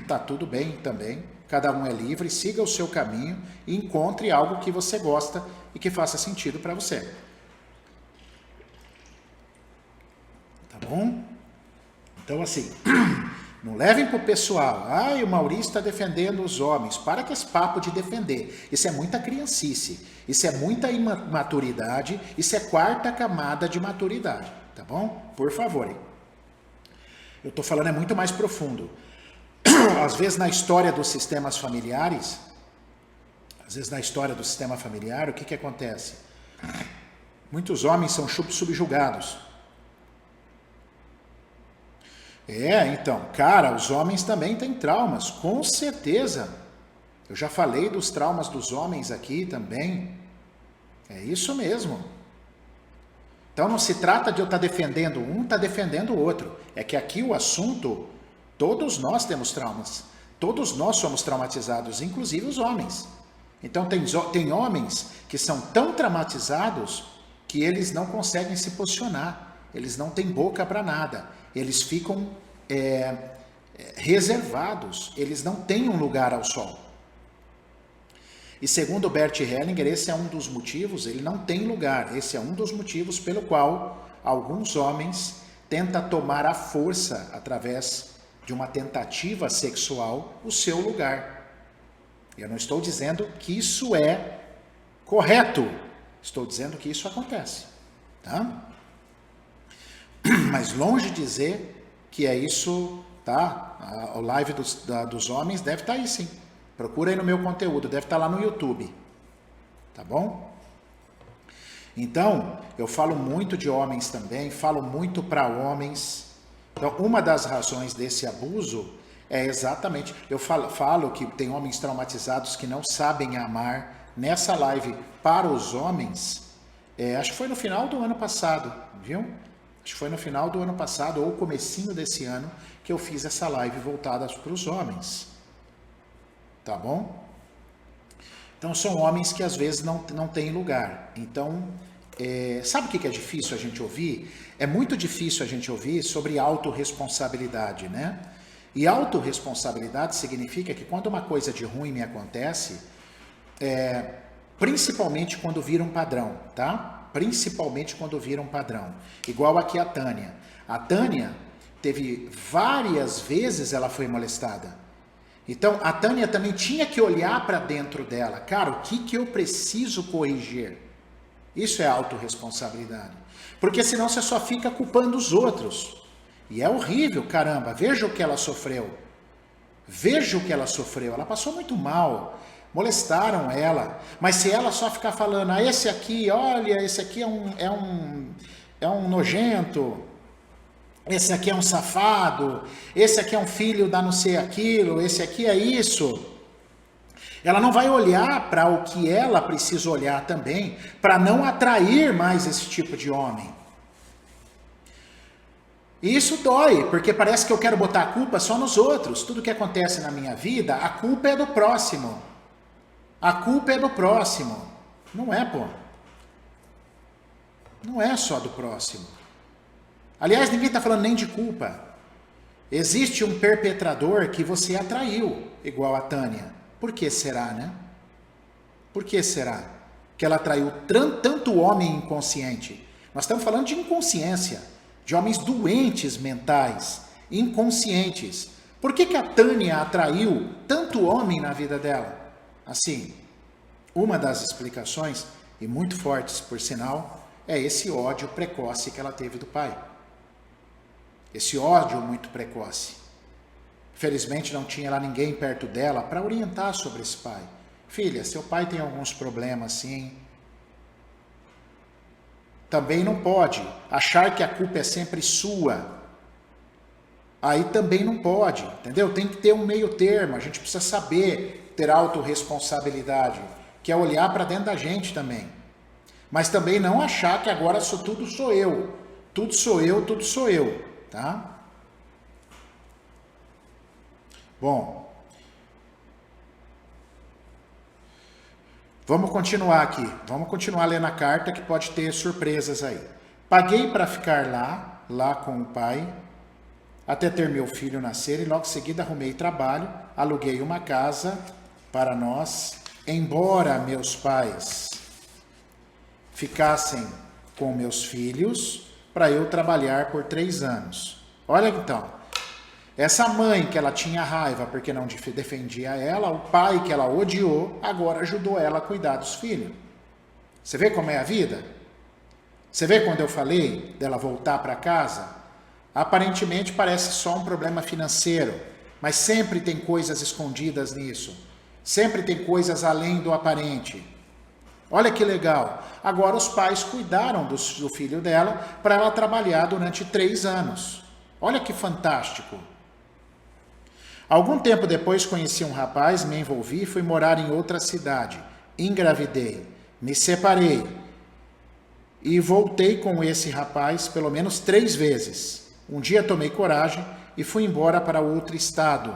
Speaker 1: tá tudo bem também, cada um é livre, siga o seu caminho e encontre algo que você gosta e que faça sentido para você. Tá bom? Então assim, não levem pro pessoal, o Maurício está defendendo os homens, para com esse papo de defender, isso é muita criancice, isso é muita imaturidade, isso é quarta camada de maturidade, tá bom? Por favor, eu tô falando é muito mais profundo. Às vezes na história dos sistemas familiares, o que acontece? Muitos homens são subjugados. Então, cara, os homens também têm traumas, com certeza. Eu já falei dos traumas dos homens aqui também. É isso mesmo. Então não se trata de eu estar defendendo um, estar defendendo o outro. É que aqui o assunto, todos nós temos traumas. Todos nós somos traumatizados, inclusive os homens. Então tem homens que são tão traumatizados que eles não conseguem se posicionar. Eles não têm boca para nada. Eles ficam reservados. Eles não têm um lugar ao sol. E segundo Bert Hellinger, esse é um dos motivos, ele não tem lugar. Esse é um dos motivos pelo qual alguns homens tentam tomar à força, através de uma tentativa sexual, o seu lugar. Eu não estou dizendo que isso é correto. Estou dizendo que isso acontece. Tá? Mas longe de dizer que é isso, tá? A live dos homens deve estar aí sim. Procura aí no meu conteúdo, deve estar lá no YouTube. Tá bom? Então, eu falo muito de homens também, falo muito para homens. Então, uma das razões desse abuso é exatamente... Eu falo que tem homens traumatizados que não sabem amar. Nessa live para os homens, acho que foi no final do ano passado, viu? Acho que foi no final do ano passado ou comecinho desse ano que eu fiz essa live voltada para os homens. Tá bom? Então são homens que às vezes não têm lugar. Então, sabe o que é difícil a gente ouvir? É muito difícil a gente ouvir sobre autorresponsabilidade, né? E autorresponsabilidade significa que quando uma coisa de ruim me acontece, principalmente quando vira um padrão, tá? Principalmente quando vira um padrão. Igual aqui a Tânia. A Tânia teve várias vezes ela foi molestada. Então, a Tânia também tinha que olhar para dentro dela. Cara, o que eu preciso corrigir? Isso é autorresponsabilidade. Porque senão você só fica culpando os outros. E é horrível, caramba. Veja o que ela sofreu. Veja o que ela sofreu. Ela passou muito mal. Molestaram ela. Mas se ela só ficar falando, esse aqui, olha, esse aqui é um nojento... Esse aqui é um safado, esse aqui é um filho da não sei aquilo, esse aqui é isso. Ela não vai olhar para o que ela precisa olhar também, para não atrair mais esse tipo de homem. E isso dói, porque parece que eu quero botar a culpa só nos outros. Tudo que acontece na minha vida, a culpa é do próximo. A culpa é do próximo. Não é, pô. Não é só do próximo. Aliás, ninguém está falando nem de culpa. Existe um perpetrador que você atraiu, igual a Tânia. Por que será, né? Por que será que ela atraiu tanto homem inconsciente? Nós estamos falando de inconsciência, de homens doentes mentais, inconscientes. Por que a Tânia atraiu tanto homem na vida dela? Assim, uma das explicações, e muito fortes por sinal, é esse ódio precoce que ela teve do pai. Esse ódio muito precoce. Felizmente não tinha lá ninguém perto dela para orientar sobre esse pai. Filha, seu pai tem alguns problemas sim. Também não pode. Achar que a culpa é sempre sua. Aí também não pode, entendeu? Tem que ter um meio termo, a gente precisa saber ter autorresponsabilidade, que é olhar para dentro da gente também. Mas também não achar que agora tudo sou eu. Tudo sou eu, tudo sou eu, tá? Bom, vamos continuar aqui. Vamos continuar lendo a carta que pode ter surpresas aí. Paguei para ficar lá com o pai, até ter meu filho nascer e logo em seguida arrumei trabalho, aluguei uma casa para nós, embora meus pais ficassem com meus filhos, para eu trabalhar por 3 anos. Olha então, essa mãe que ela tinha raiva porque não defendia ela, o pai que ela odiou, agora ajudou ela a cuidar dos filhos. Você vê como é a vida? Você vê quando eu falei dela voltar para casa? Aparentemente parece só um problema financeiro, mas sempre tem coisas escondidas nisso. Sempre tem coisas além do aparente. Olha que legal. Agora os pais cuidaram do filho dela para ela trabalhar durante 3 anos. Olha que fantástico. Algum tempo depois conheci um rapaz, me envolvi e fui morar em outra cidade. Engravidei, me separei e voltei com esse rapaz pelo menos 3 vezes. Um dia tomei coragem e fui embora para outro estado.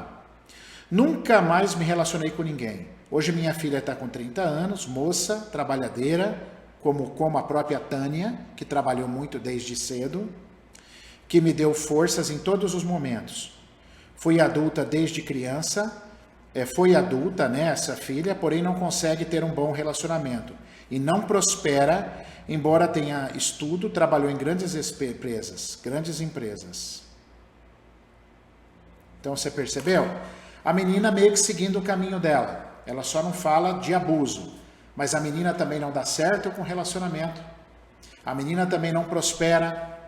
Speaker 1: Nunca mais me relacionei com ninguém. Hoje minha filha está com 30 anos, moça, trabalhadeira, como a própria Tânia, que trabalhou muito desde cedo, que me deu forças em todos os momentos. Fui adulta desde criança, foi adulta, né, essa filha, porém não consegue ter um bom relacionamento. E não prospera, embora tenha estudo, trabalhou em grandes empresas. Então você percebeu? A menina meio que seguindo o caminho dela. Ela só não fala de abuso. Mas a menina também não dá certo com relacionamento. A menina também não prospera,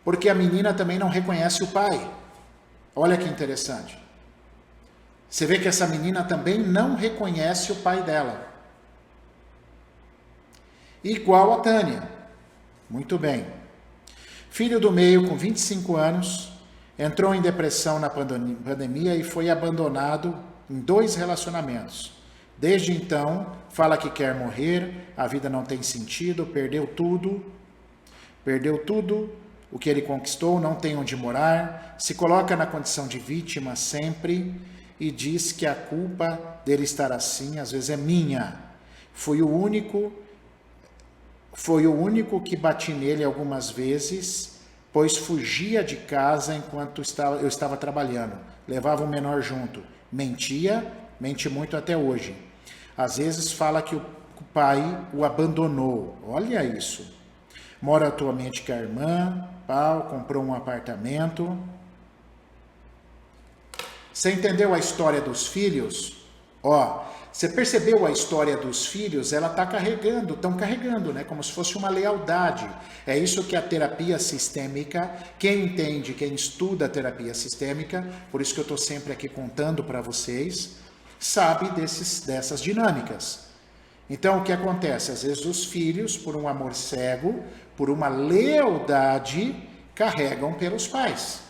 Speaker 1: porque a menina também não reconhece o pai. Olha que interessante. Você vê que essa menina também não reconhece o pai dela. Igual a Tânia. Muito bem. Filho do meio, com 25 anos, entrou em depressão na pandemia e foi abandonado em 2 relacionamentos. Desde então, fala que quer morrer, a vida não tem sentido, perdeu tudo o que ele conquistou, não tem onde morar, se coloca na condição de vítima sempre e diz que a culpa dele estar assim, às vezes é minha. Foi o único que bati nele algumas vezes, pois fugia de casa enquanto eu estava trabalhando. Levava o menor junto. Mente muito até hoje. Às vezes fala que o pai o abandonou. Olha isso. Mora atualmente com a irmã, comprou um apartamento. Você entendeu a história dos filhos? Você percebeu a história dos filhos? Ela estão carregando, né? Como se fosse uma lealdade. É isso que a terapia sistêmica, quem entende, quem estuda a terapia sistêmica, por isso que eu estou sempre aqui contando para vocês, sabe dessas dinâmicas. Então, o que acontece? Às vezes os filhos, por um amor cego, por uma lealdade, carregam pelos pais.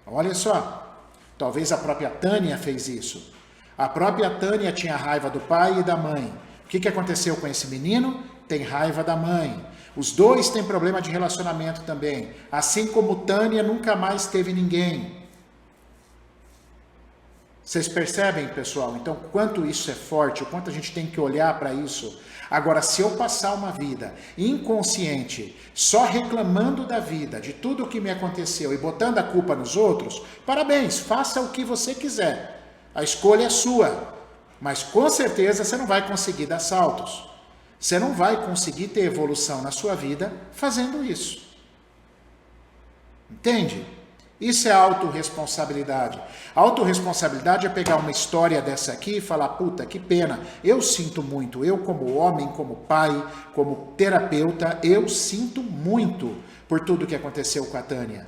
Speaker 1: Olha só, talvez a própria Tânia fez isso. A própria Tânia tinha raiva do pai e da mãe. O que aconteceu com esse menino? Tem raiva da mãe. Os dois têm problema de relacionamento também. Assim como Tânia nunca mais teve ninguém. Vocês percebem, pessoal? Então, quanto isso é forte, o quanto a gente tem que olhar para isso. Agora, se eu passar uma vida inconsciente, só reclamando da vida, de tudo o que me aconteceu e botando a culpa nos outros, parabéns, faça o que você quiser. A escolha é sua. Mas com certeza você não vai conseguir dar saltos. Você não vai conseguir ter evolução na sua vida fazendo isso. Entende? Isso é autorresponsabilidade. Autorresponsabilidade é pegar uma história dessa aqui e falar, puta, que pena, eu sinto muito, eu como homem, como pai, como terapeuta, eu sinto muito por tudo que aconteceu com a Tânia.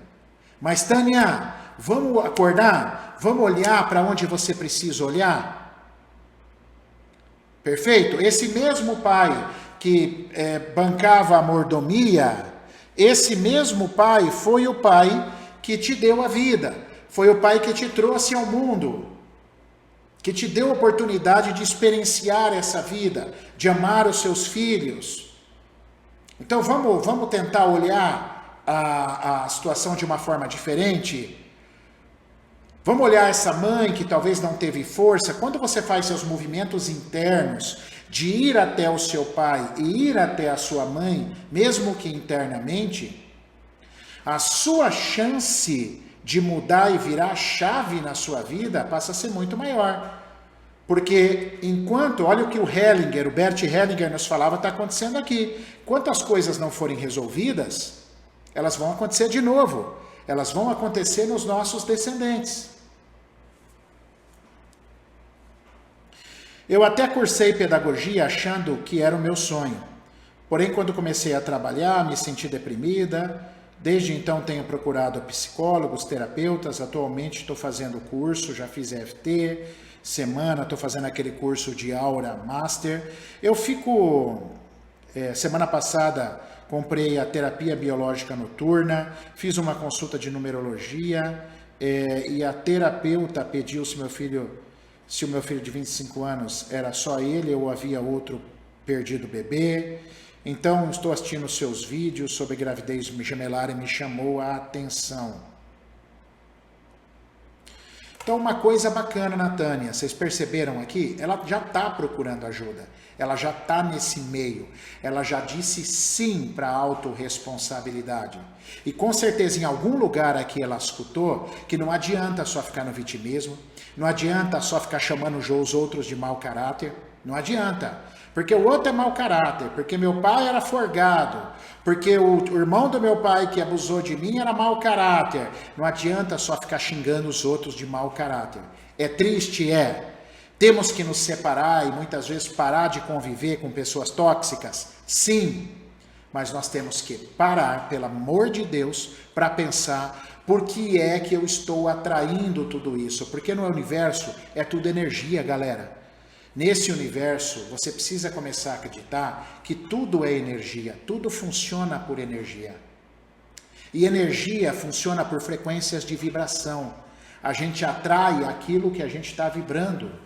Speaker 1: Mas Tânia, vamos acordar? Vamos olhar para onde você precisa olhar? Perfeito? Esse mesmo pai que bancava a mordomia, esse mesmo pai foi o pai que te deu a vida, foi o pai que te trouxe ao mundo, que te deu a oportunidade de experienciar essa vida, de amar os seus filhos. Então vamos tentar olhar a situação de uma forma diferente. Vamos olhar essa mãe que talvez não teve força. Quando você faz seus movimentos internos de ir até o seu pai e ir até a sua mãe, mesmo que internamente, a sua chance de mudar e virar a chave na sua vida passa a ser muito maior. Porque enquanto, olha o que o Bert Hellinger nos falava, está acontecendo aqui. Enquanto as coisas não forem resolvidas, elas vão acontecer de novo. Elas vão acontecer nos nossos descendentes. Eu até cursei pedagogia achando que era o meu sonho. Porém, quando comecei a trabalhar, me senti deprimida. Desde então tenho procurado psicólogos, terapeutas. Atualmente estou fazendo curso, já fiz EFT. Estou fazendo aquele curso de Aura Master. Semana passada comprei a terapia biológica noturna, fiz uma consulta de numerologia e a terapeuta pediu se o meu filho de 25 anos era só ele ou havia outro perdido bebê. Então, estou assistindo seus vídeos sobre gravidez gemelar e me chamou a atenção. Então, uma coisa bacana na Tânia, vocês perceberam aqui? Ela já está procurando ajuda. Ela já está nesse meio. Ela já disse sim para a autorresponsabilidade. E com certeza em algum lugar aqui ela escutou que não adianta só ficar no vitimismo, não adianta só ficar chamando os outros de mau caráter, não adianta. Porque o outro é mau caráter, porque meu pai era forgado, porque o irmão do meu pai que abusou de mim era mau caráter. Não adianta só ficar xingando os outros de mau caráter. É triste, é. Temos que nos separar e muitas vezes parar de conviver com pessoas tóxicas? Sim, mas nós temos que parar, pelo amor de Deus, para pensar por que é que eu estou atraindo tudo isso. Porque no universo é tudo energia, galera. Nesse universo, você precisa começar a acreditar que tudo é energia, tudo funciona por energia. E energia funciona por frequências de vibração. A gente atrai aquilo que a gente está vibrando.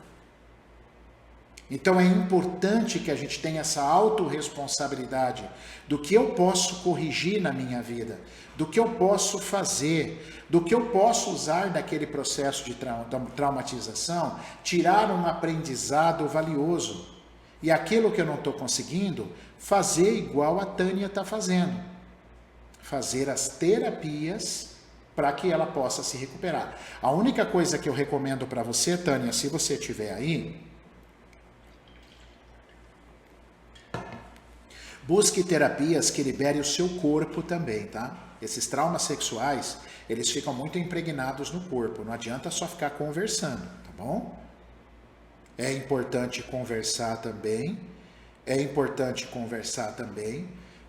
Speaker 1: Então é importante que a gente tenha essa autorresponsabilidade do que eu posso corrigir na minha vida, do que eu posso fazer, do que eu posso usar daquele processo de traumatização, tirar um aprendizado valioso. E aquilo que eu não estou conseguindo, fazer igual a Tânia está fazendo. Fazer as terapias para que ela possa se recuperar. A única coisa que eu recomendo para você, Tânia, se você estiver aí, busque terapias que liberem o seu corpo também, tá? Esses traumas sexuais, eles ficam muito impregnados no corpo. Não adianta só ficar conversando, tá bom? É importante conversar também.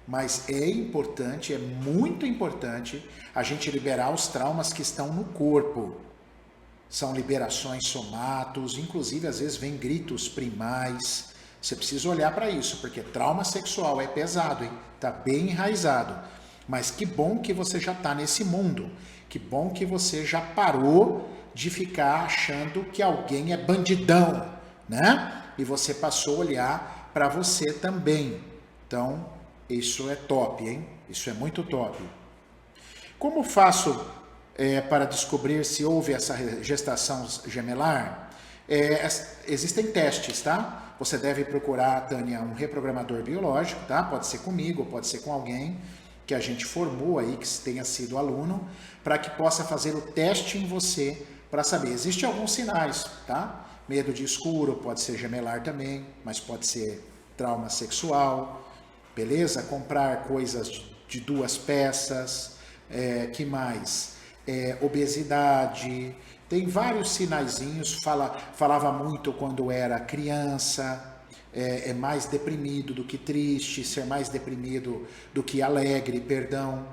Speaker 1: Mas é muito importante a gente liberar os traumas que estão no corpo. São liberações somatos, inclusive às vezes vem gritos primais. Você precisa olhar para isso, porque trauma sexual é pesado, hein? Tá bem enraizado. Mas que bom que você já está nesse mundo. Que bom que você já parou de ficar achando que alguém é bandidão, né? E você passou a olhar para você também. Então, isso é top, hein? Isso é muito top. Como faço para descobrir se houve essa gestação gemelar? Existem testes, tá? Você deve procurar, Tânia, um reprogramador biológico, tá? Pode ser comigo, pode ser com alguém que a gente formou aí, que tenha sido aluno, para que possa fazer o teste em você para saber. Existem alguns sinais, tá? Medo de escuro, pode ser gemelar também, mas pode ser trauma sexual, beleza? Comprar coisas de 2 peças, que mais? Obesidade. Tem vários sinaizinhos, falava muito quando era criança, é mais deprimido do que triste, ser mais deprimido do que alegre, perdão.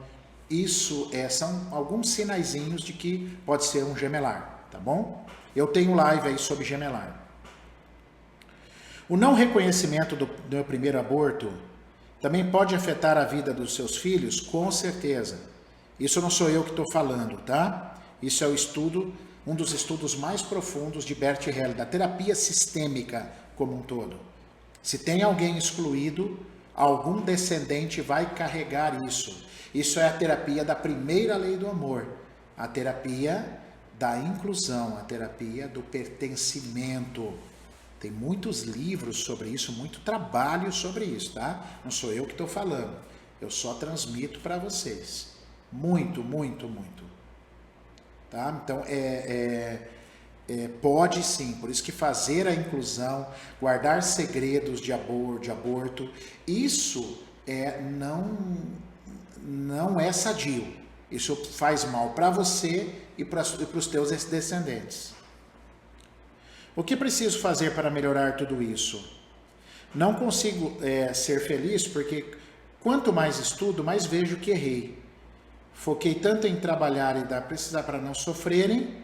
Speaker 1: Isso são alguns sinaizinhos de que pode ser um gemelar, tá bom? Eu tenho live aí sobre gemelar. O não reconhecimento do meu primeiro aborto também pode afetar a vida dos seus filhos? Com certeza. Isso não sou eu que estou falando, tá? Isso é o estudo, um dos estudos mais profundos de Bert Hellinger, da terapia sistêmica como um todo. Se tem alguém excluído, algum descendente vai carregar isso. Isso é a terapia da primeira lei do amor, a terapia da inclusão, a terapia do pertencimento. Tem muitos livros sobre isso, muito trabalho sobre isso, tá? Não sou eu que estou falando, eu só transmito para vocês. Muito, muito, muito. Tá? Então, pode sim, por isso que fazer a inclusão, guardar segredos de aborto, isso não é sadio. Isso faz mal para você e para os teus descendentes. O que preciso fazer para melhorar tudo isso? Não consigo ser feliz porque quanto mais estudo, mais vejo que errei. Foquei tanto em trabalhar e precisar para não sofrerem,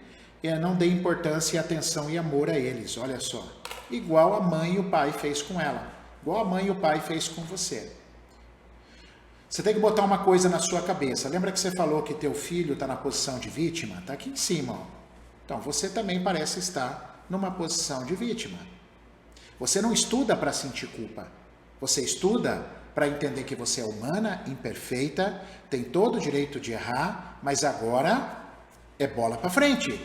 Speaker 1: não dei importância, atenção e amor a eles. Olha só, igual a mãe e o pai fez com ela, igual a mãe e o pai fez com você. Você tem que botar uma coisa na sua cabeça. Lembra que você falou que teu filho está na posição de vítima? Está aqui em cima. Ó. Então, você também parece estar numa posição de vítima. Você não estuda para sentir culpa. Você estuda para entender que você é humana, imperfeita, tem todo o direito de errar, mas agora é bola para frente.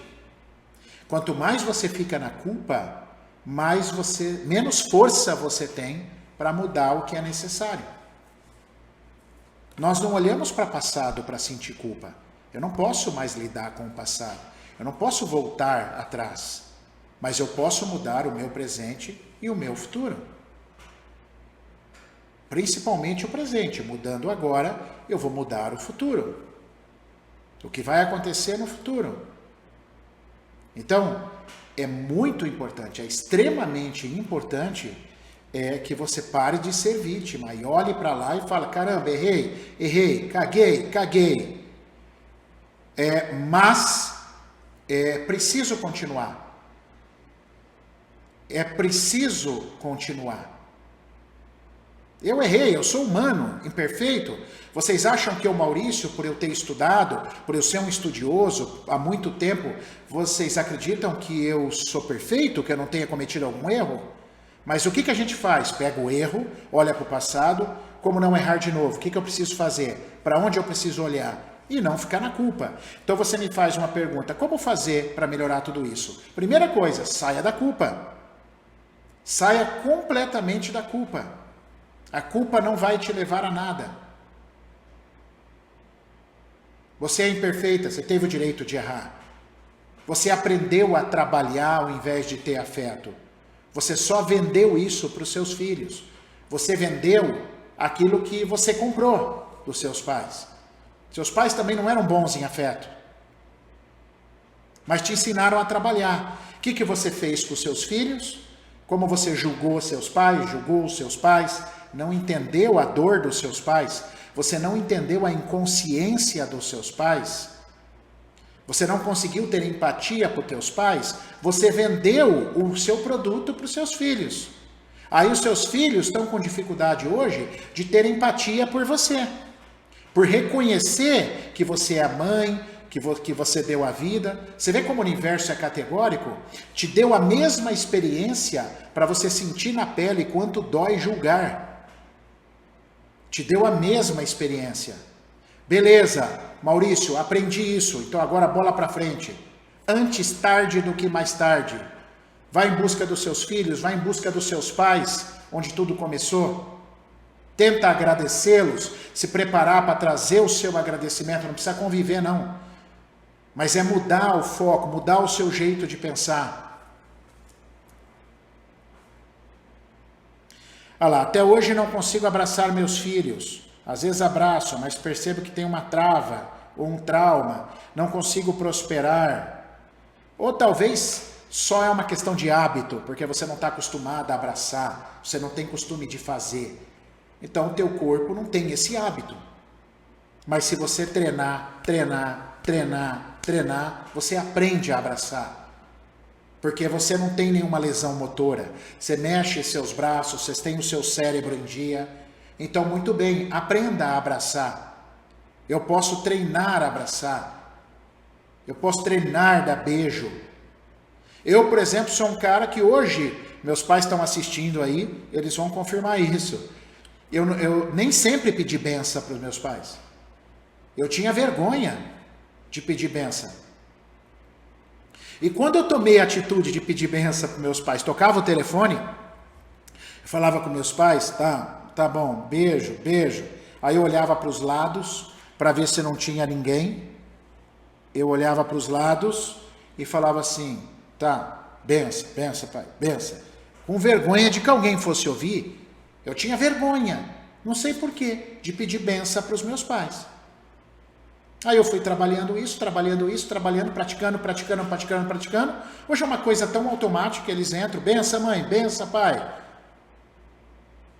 Speaker 1: Quanto mais você fica na culpa, menos força você tem para mudar o que é necessário. Nós não olhamos para o passado para sentir culpa. Eu não posso mais lidar com o passado. Eu não posso voltar atrás. Mas eu posso mudar o meu presente e o meu futuro. Principalmente o presente. Mudando agora, eu vou mudar o futuro. O que vai acontecer no futuro. Então, é muito importante, é extremamente importante que você pare de ser vítima e olhe para lá e fale, caramba, errei, caguei. Mas preciso continuar. É preciso continuar. Eu errei, eu sou humano, imperfeito. Vocês acham que o Maurício, por eu ter estudado, por eu ser um estudioso há muito tempo, vocês acreditam que eu sou perfeito, que eu não tenha cometido algum erro? Mas o que a gente faz? Pega o erro, olha para o passado, como não errar de novo? O que eu preciso fazer? Para onde eu preciso olhar? E não ficar na culpa. Então você me faz uma pergunta, como fazer para melhorar tudo isso? Primeira coisa, saia da culpa. Saia completamente da culpa. A culpa não vai te levar a nada. Você é imperfeita, você teve o direito de errar. Você aprendeu a trabalhar ao invés de ter afeto. Você só vendeu isso para os seus filhos. Você vendeu aquilo que você comprou dos seus pais. Seus pais também não eram bons em afeto. Mas te ensinaram a trabalhar. O que você fez com os seus filhos? Como você julgou seus pais, julgou os seus pais, não entendeu a dor dos seus pais, você não entendeu a inconsciência dos seus pais, você não conseguiu ter empatia por teus pais, você vendeu o seu produto para os seus filhos. Aí os seus filhos estão com dificuldade hoje de ter empatia por você, por reconhecer que você é a mãe, que você deu a vida. Você vê como o universo é categórico? Te deu a mesma experiência para você sentir na pele quanto dói julgar. Te deu a mesma experiência. Beleza, Maurício, aprendi isso, então agora bola para frente. Antes tarde do que mais tarde. Vai em busca dos seus filhos, vai em busca dos seus pais, onde tudo começou. Tenta agradecê-los, se preparar para trazer o seu agradecimento, não precisa conviver não. Mas é mudar o foco, mudar o seu jeito de pensar. Olha lá, até hoje não consigo abraçar meus filhos. Às vezes abraço, mas percebo que tem uma trava ou um trauma. Não consigo prosperar. Ou talvez só é uma questão de hábito, porque você não está acostumado a abraçar, você não tem costume de fazer. Então o teu corpo não tem esse hábito. Mas se você treinar, você aprende a abraçar. Porque você não tem nenhuma lesão motora. Você mexe seus braços, você tem o seu cérebro em dia. Então, muito bem, aprenda a abraçar. Eu posso treinar a abraçar. Eu posso treinar dar beijo. Eu, por exemplo, sou um cara que hoje, meus pais estão assistindo aí, eles vão confirmar isso. Eu nem sempre pedi benção para os meus pais. Eu tinha vergonha de pedir benção. E quando eu tomei a atitude de pedir benção para meus pais, tocava o telefone, eu falava com meus pais, tá bom, beijo, beijo. Aí eu olhava para os lados para ver se não tinha ninguém. Eu olhava para os lados e falava assim, tá, benção, benção, pai, benção. Com vergonha de que alguém fosse ouvir, eu tinha vergonha, não sei porquê, de pedir benção para os meus pais. Aí eu fui trabalhando, praticando. Hoje é uma coisa tão automática que eles entram, benção mãe, benção pai.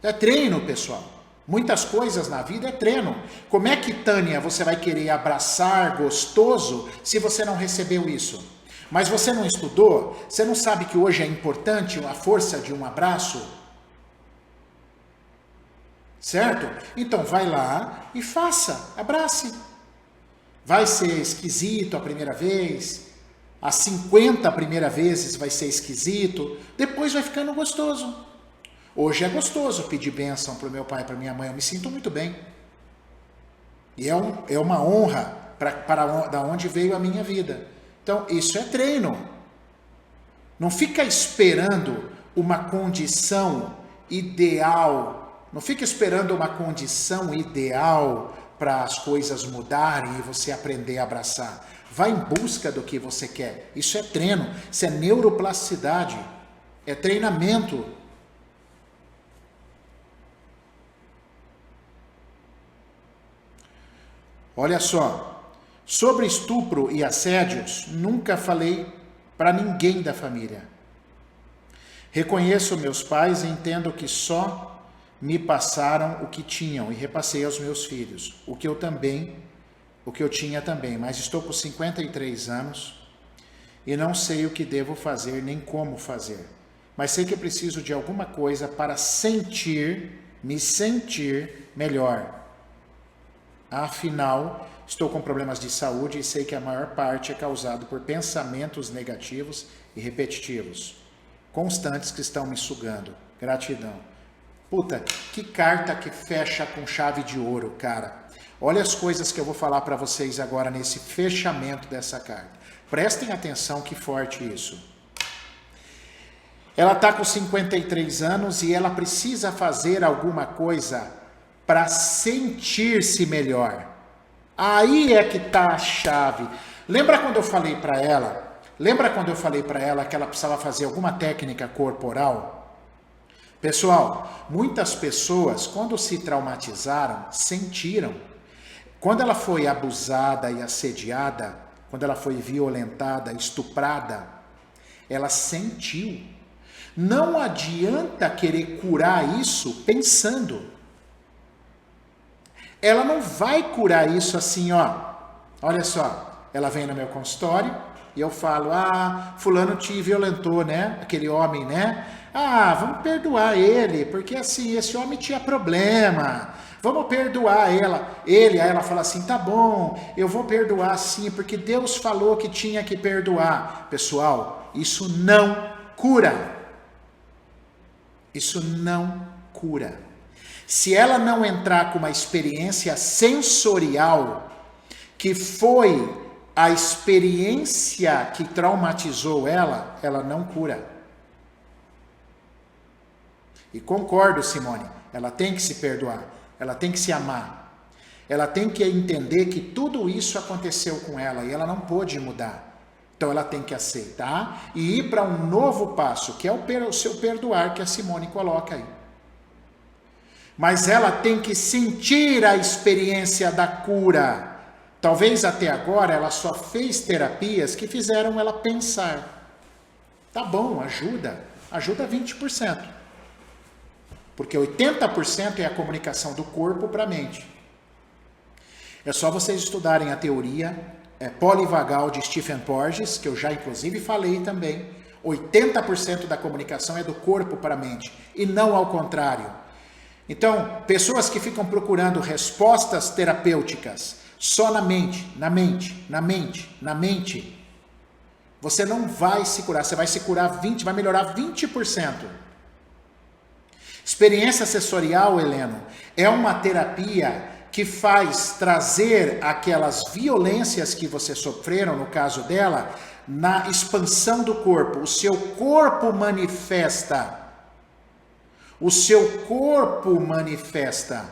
Speaker 1: É treino, pessoal. Muitas coisas na vida é treino. Como é que, Tânia, você vai querer abraçar gostoso se você não recebeu isso? Mas você não estudou? Você não sabe que hoje é importante a força de um abraço? Certo? Então vai lá e faça, abrace. Vai ser esquisito a primeira vez, as 50 primeiras vezes vai ser esquisito, depois vai ficando gostoso. Hoje é gostoso pedir bênção para o meu pai e para minha mãe, eu me sinto muito bem. E é uma honra para da onde veio a minha vida. Então, isso é treino. Não fica esperando uma condição ideal, não fica esperando uma condição ideal para as coisas mudarem e você aprender a abraçar. Vá em busca do que você quer. Isso é treino, isso é neuroplasticidade, é treinamento. Olha só, sobre estupro e assédios, nunca falei para ninguém da família. Reconheço meus pais e entendo que só me passaram o que tinham e repassei aos meus filhos, o que eu tinha também, mas estou com 53 anos e não sei o que devo fazer nem como fazer, mas sei que preciso de alguma coisa para me sentir melhor. Afinal, estou com problemas de saúde e sei que a maior parte é causado por pensamentos negativos e repetitivos, constantes que estão me sugando. Gratidão. Puta, que carta que fecha com chave de ouro, cara. Olha as coisas que eu vou falar para vocês agora nesse fechamento dessa carta. Prestem atenção, que forte isso. Ela está com 53 anos e ela precisa fazer alguma coisa para sentir-se melhor. Aí é que está a chave. Lembra quando eu falei para ela? Que ela precisava fazer alguma técnica corporal? Pessoal, muitas pessoas, quando se traumatizaram, sentiram. Quando ela foi abusada e assediada, quando ela foi violentada, estuprada, ela sentiu. Não adianta querer curar isso pensando. Ela não vai curar isso assim, ó. Olha só, ela vem no meu consultório e eu falo, fulano te violentou, né? Aquele homem, né? Vamos perdoar ele, porque assim, esse homem tinha problema. Vamos perdoar ele. Aí ela fala assim, tá bom, eu vou perdoar sim, porque Deus falou que tinha que perdoar. Pessoal, isso não cura. Isso não cura. Se ela não entrar com uma experiência sensorial, que foi a experiência que traumatizou ela não cura. E concordo, Simone, ela tem que se perdoar, ela tem que se amar, ela tem que entender que tudo isso aconteceu com ela e ela não pôde mudar. Então ela tem que aceitar e ir para um novo passo, que é o seu perdoar, que a Simone coloca aí. Mas ela tem que sentir a experiência da cura. Talvez até agora ela só fez terapias que fizeram ela pensar. Tá bom, ajuda 20%. Porque 80% é a comunicação do corpo para a mente. É só vocês estudarem a teoria polivagal de Stephen Porges, que eu já inclusive falei também, 80% da comunicação é do corpo para a mente e não ao contrário. Então, pessoas que ficam procurando respostas terapêuticas só na mente, na mente, na mente, na mente, você não vai se curar, você vai se curar 20%, vai melhorar 20%. Experiência sensorial, Heleno, é uma terapia que faz trazer aquelas violências que você sofreram, no caso dela, na expansão do corpo. O seu corpo manifesta. O seu corpo manifesta.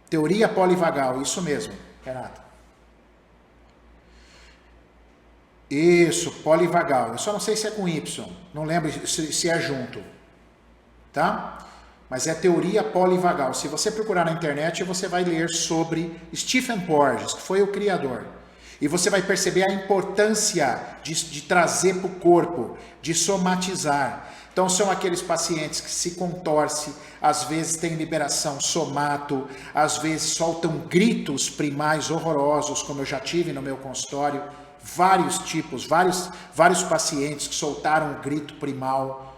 Speaker 1: Teoria polivagal, isso mesmo, Renata. Isso, polivagal. Eu só não sei se é com Y, não lembro se é junto, tá? Mas é teoria polivagal. Se você procurar na internet, você vai ler sobre Stephen Porges, que foi o criador. E você vai perceber a importância de trazer para o corpo, de somatizar. Então são aqueles pacientes que se contorcem, às vezes tem liberação somato, às vezes soltam gritos primais horrorosos, como eu já tive no meu consultório. Vários tipos, vários pacientes que soltaram um grito primal.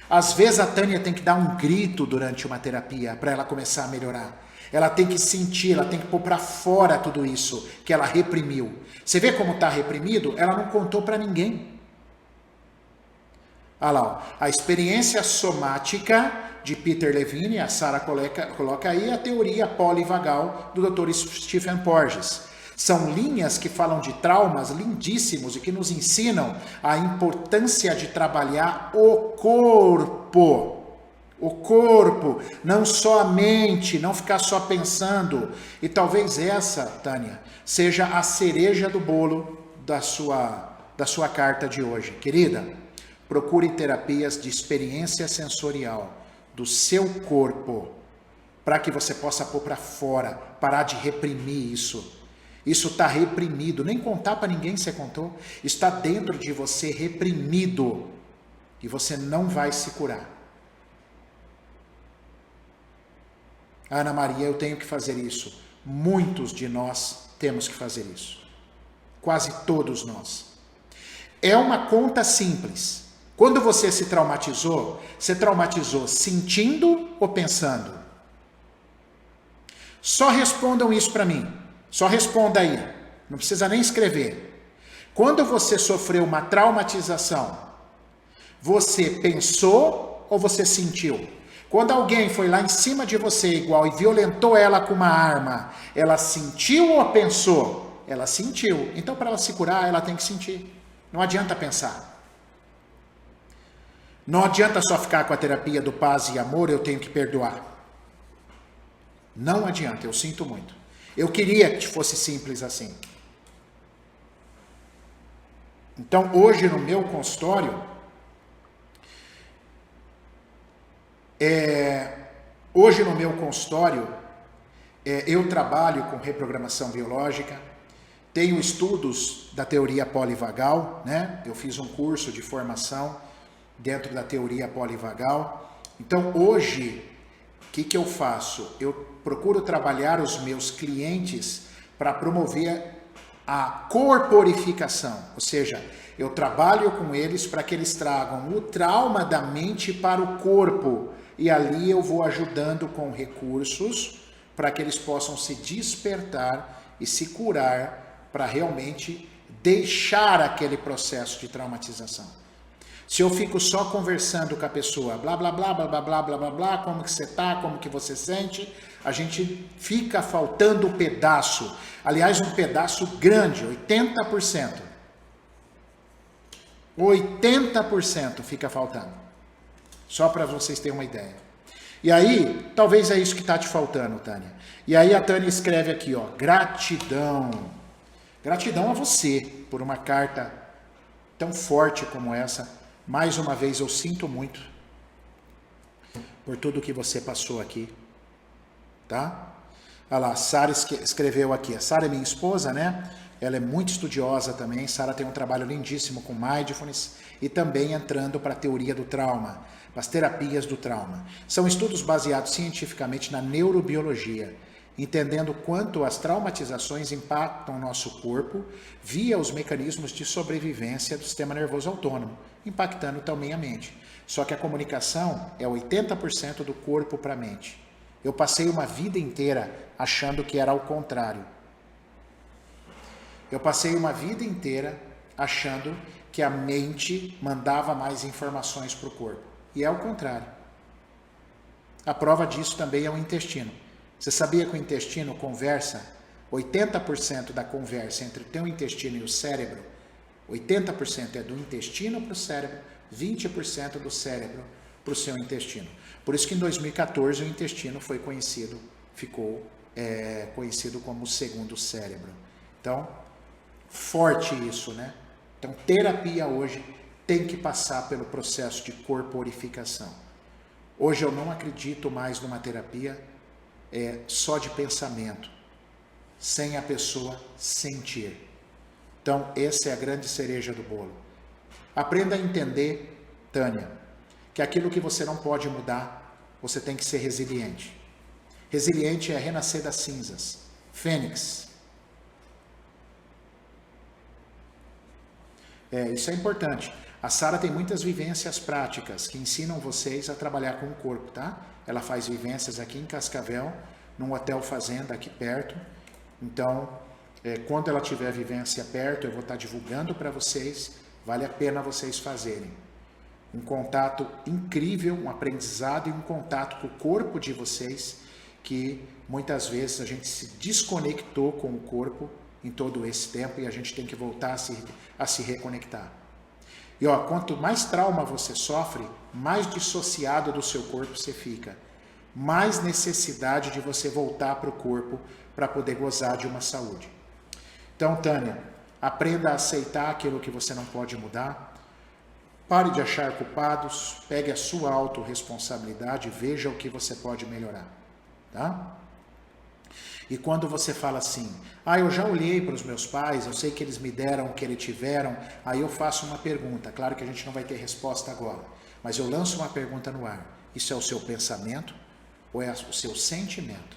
Speaker 1: Às vezes a Tânia tem que dar um grito durante uma terapia para ela começar a melhorar. Ela tem que sentir, ela tem que pôr para fora tudo isso que ela reprimiu. Você vê como está reprimido? Ela não contou para ninguém. Olha lá, ó. A experiência somática de Peter Levine, a Sara coloca aí a teoria polivagal do Dr. Stephen Porges. São linhas que falam de traumas lindíssimos e que nos ensinam a importância de trabalhar o corpo. O corpo, não só a mente, não ficar só pensando. E talvez essa, Tânia, seja a cereja do bolo da sua carta de hoje. Querida, procure terapias de experiência sensorial do seu corpo, para que você possa pôr para fora, parar de reprimir isso. Isso está reprimido, nem contar para ninguém você contou. Está dentro de você reprimido e você não vai se curar. Ana Maria, eu tenho que fazer isso. Muitos de nós temos que fazer isso. Quase todos nós. É uma conta simples. Quando você se traumatizou sentindo ou pensando? Só respondam isso para mim. Só responda aí, não precisa nem escrever. Quando você sofreu uma traumatização, você pensou ou você sentiu? Quando alguém foi lá em cima de você igual e violentou ela com uma arma, ela sentiu ou pensou? Ela sentiu. Então, para ela se curar, ela tem que sentir. Não adianta pensar. Não adianta só ficar com a terapia do paz e amor, eu tenho que perdoar. Não adianta, eu sinto muito. Eu queria que fosse simples assim. Então, hoje no meu consultório, eu trabalho com reprogramação biológica, tenho estudos da teoria polivagal, né? Eu fiz um curso de formação dentro da teoria polivagal. Então, hoje, o que eu faço? Eu procuro trabalhar os meus clientes para promover a corporificação, ou seja, eu trabalho com eles para que eles tragam o trauma da mente para o corpo e ali eu vou ajudando com recursos para que eles possam se despertar e se curar para realmente deixar aquele processo de traumatização. Se eu fico só conversando com a pessoa, blá, blá, blá, blá, blá, blá, blá, blá, blá, como que você tá, como que você sente, a gente fica faltando um pedaço. Aliás, um pedaço grande, 80%. 80% fica faltando. Só para vocês terem uma ideia. E aí, talvez é isso que está te faltando, Tânia. E aí a Tânia escreve aqui, ó, gratidão. Gratidão a você por uma carta tão forte como essa. Mais uma vez, eu sinto muito por tudo que você passou aqui, tá? Olha lá, a Sara escreveu aqui. A Sara é minha esposa, né? Ela é muito estudiosa também. Sara tem um trabalho lindíssimo com mindfulness e também entrando para a teoria do trauma, para as terapias do trauma. São estudos baseados cientificamente na neurobiologia, entendendo quanto as traumatizações impactam o nosso corpo via os mecanismos de sobrevivência do sistema nervoso autônomo. impactando também a mente. Só que a comunicação é 80% do corpo para a mente. Eu passei uma vida inteira achando que era ao contrário. Eu passei uma vida inteira achando que a mente mandava mais informações para o corpo. E é o contrário. A prova disso também é o intestino. Você sabia que o intestino conversa? 80% da conversa entre o teu intestino e o cérebro, 80% é do intestino para o cérebro, 20% do cérebro para o seu intestino. Por isso que em 2014 o intestino ficou conhecido como o segundo cérebro. Então, forte isso, né? Então, terapia hoje tem que passar pelo processo de corporificação. Hoje eu não acredito mais numa terapia só de pensamento, sem a pessoa sentir. Então, essa é a grande cereja do bolo. Aprenda a entender, Tânia, que aquilo que você não pode mudar, você tem que ser resiliente. Resiliente é renascer das cinzas. Fênix. Isso é importante. A Sara tem muitas vivências práticas que ensinam vocês a trabalhar com o corpo, tá? Ela faz vivências aqui em Cascavel, num hotel fazenda aqui perto. Então, quando ela tiver vivência perto, eu vou estar divulgando para vocês. Vale a pena vocês fazerem. Um contato incrível, um aprendizado e um contato com o corpo de vocês, que muitas vezes a gente se desconectou com o corpo em todo esse tempo e a gente tem que voltar a se reconectar. E quanto mais trauma você sofre, mais dissociado do seu corpo você fica. Mais necessidade de você voltar para o corpo para poder gozar de uma saúde. Então, Tânia, aprenda a aceitar aquilo que você não pode mudar. Pare de achar culpados, pegue a sua autorresponsabilidade e veja o que você pode melhorar. Tá? E quando você fala assim, eu já olhei para os meus pais, eu sei que eles me deram o que eles tiveram, aí eu faço uma pergunta. Claro que a gente não vai ter resposta agora, mas eu lanço uma pergunta no ar. Isso é o seu pensamento ou é o seu sentimento?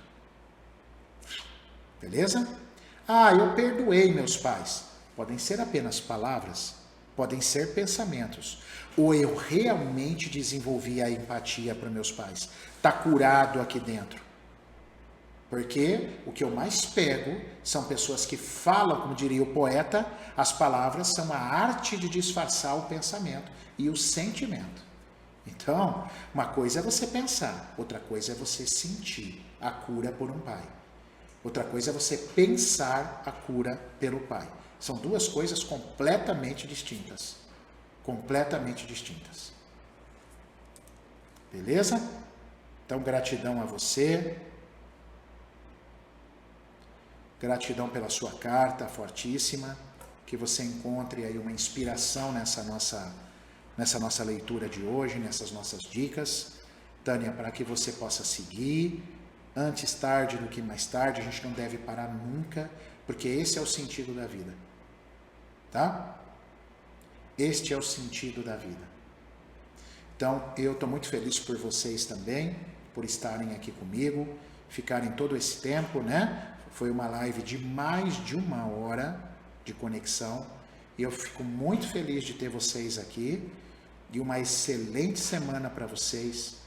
Speaker 1: Beleza? Eu perdoei meus pais. Podem ser apenas palavras, podem ser pensamentos. Ou eu realmente desenvolvi a empatia para meus pais. Está curado aqui dentro. Porque o que eu mais pego são pessoas que falam, como diria o poeta, as palavras são a arte de disfarçar o pensamento e o sentimento. Então, uma coisa é você pensar, outra coisa é você sentir a cura por um pai. Outra coisa é você pensar a cura pelo pai. São duas coisas completamente distintas. Completamente distintas. Beleza? Então, gratidão a você. Gratidão pela sua carta fortíssima, que você encontre aí uma inspiração nessa nossa leitura de hoje, nessas nossas dicas. Tânia, para que você possa seguir, antes tarde do que mais tarde, a gente não deve parar nunca, porque esse é o sentido da vida. Tá? Este é o sentido da vida. Então, eu estou muito feliz por vocês também, por estarem aqui comigo, ficarem todo esse tempo, né? Foi uma live de mais de 1 hora de conexão e eu fico muito feliz de ter vocês aqui e uma excelente semana para vocês,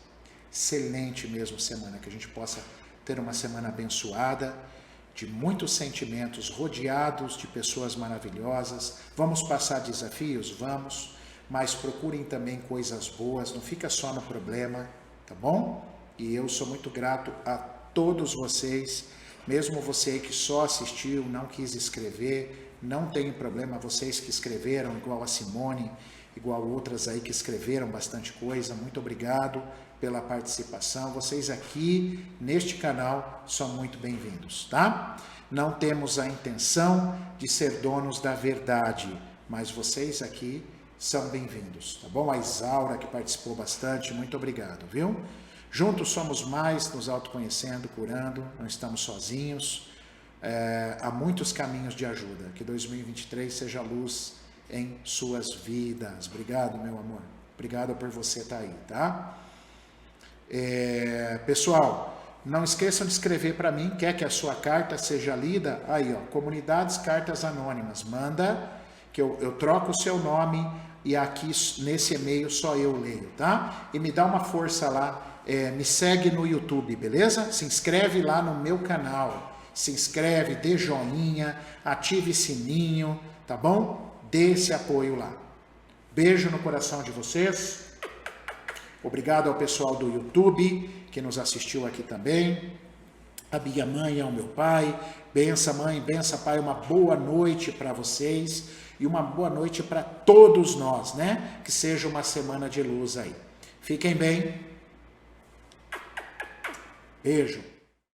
Speaker 1: excelente mesmo semana, que a gente possa ter uma semana abençoada, de muitos sentimentos, rodeados de pessoas maravilhosas. Vamos passar desafios? Vamos, mas procurem também coisas boas, não fica só no problema, tá bom? E eu sou muito grato a todos vocês. Mesmo você que só assistiu, não quis escrever, não tem problema, vocês que escreveram, igual a Simone, igual outras aí que escreveram bastante coisa, muito obrigado pela participação. Vocês aqui neste canal são muito bem-vindos, tá? Não temos a intenção de ser donos da verdade, mas vocês aqui são bem-vindos, tá bom? A Isaura que participou bastante, muito obrigado, viu? Juntos somos mais, nos autoconhecendo, curando, não estamos sozinhos. Há muitos caminhos de ajuda. Que 2023 seja luz em suas vidas. Obrigado, meu amor. Obrigado por você estar aí, tá? Pessoal, não esqueçam de escrever para mim. Quer que a sua carta seja lida? Aí, Comunidades Cartas Anônimas. Manda que eu troco o seu nome, e aqui nesse e-mail só eu leio, tá? E me dá uma força lá, me segue no YouTube, beleza? Se inscreve lá no meu canal, se inscreve, dê joinha, ative sininho, tá bom? Dê esse apoio lá. Beijo no coração de vocês. Obrigado ao pessoal do YouTube que nos assistiu aqui também. A minha mãe e ao meu pai. Bença mãe, bença pai, uma boa noite para vocês e uma boa noite para todos nós, né? Que seja uma semana de luz aí. Fiquem bem. Beijo.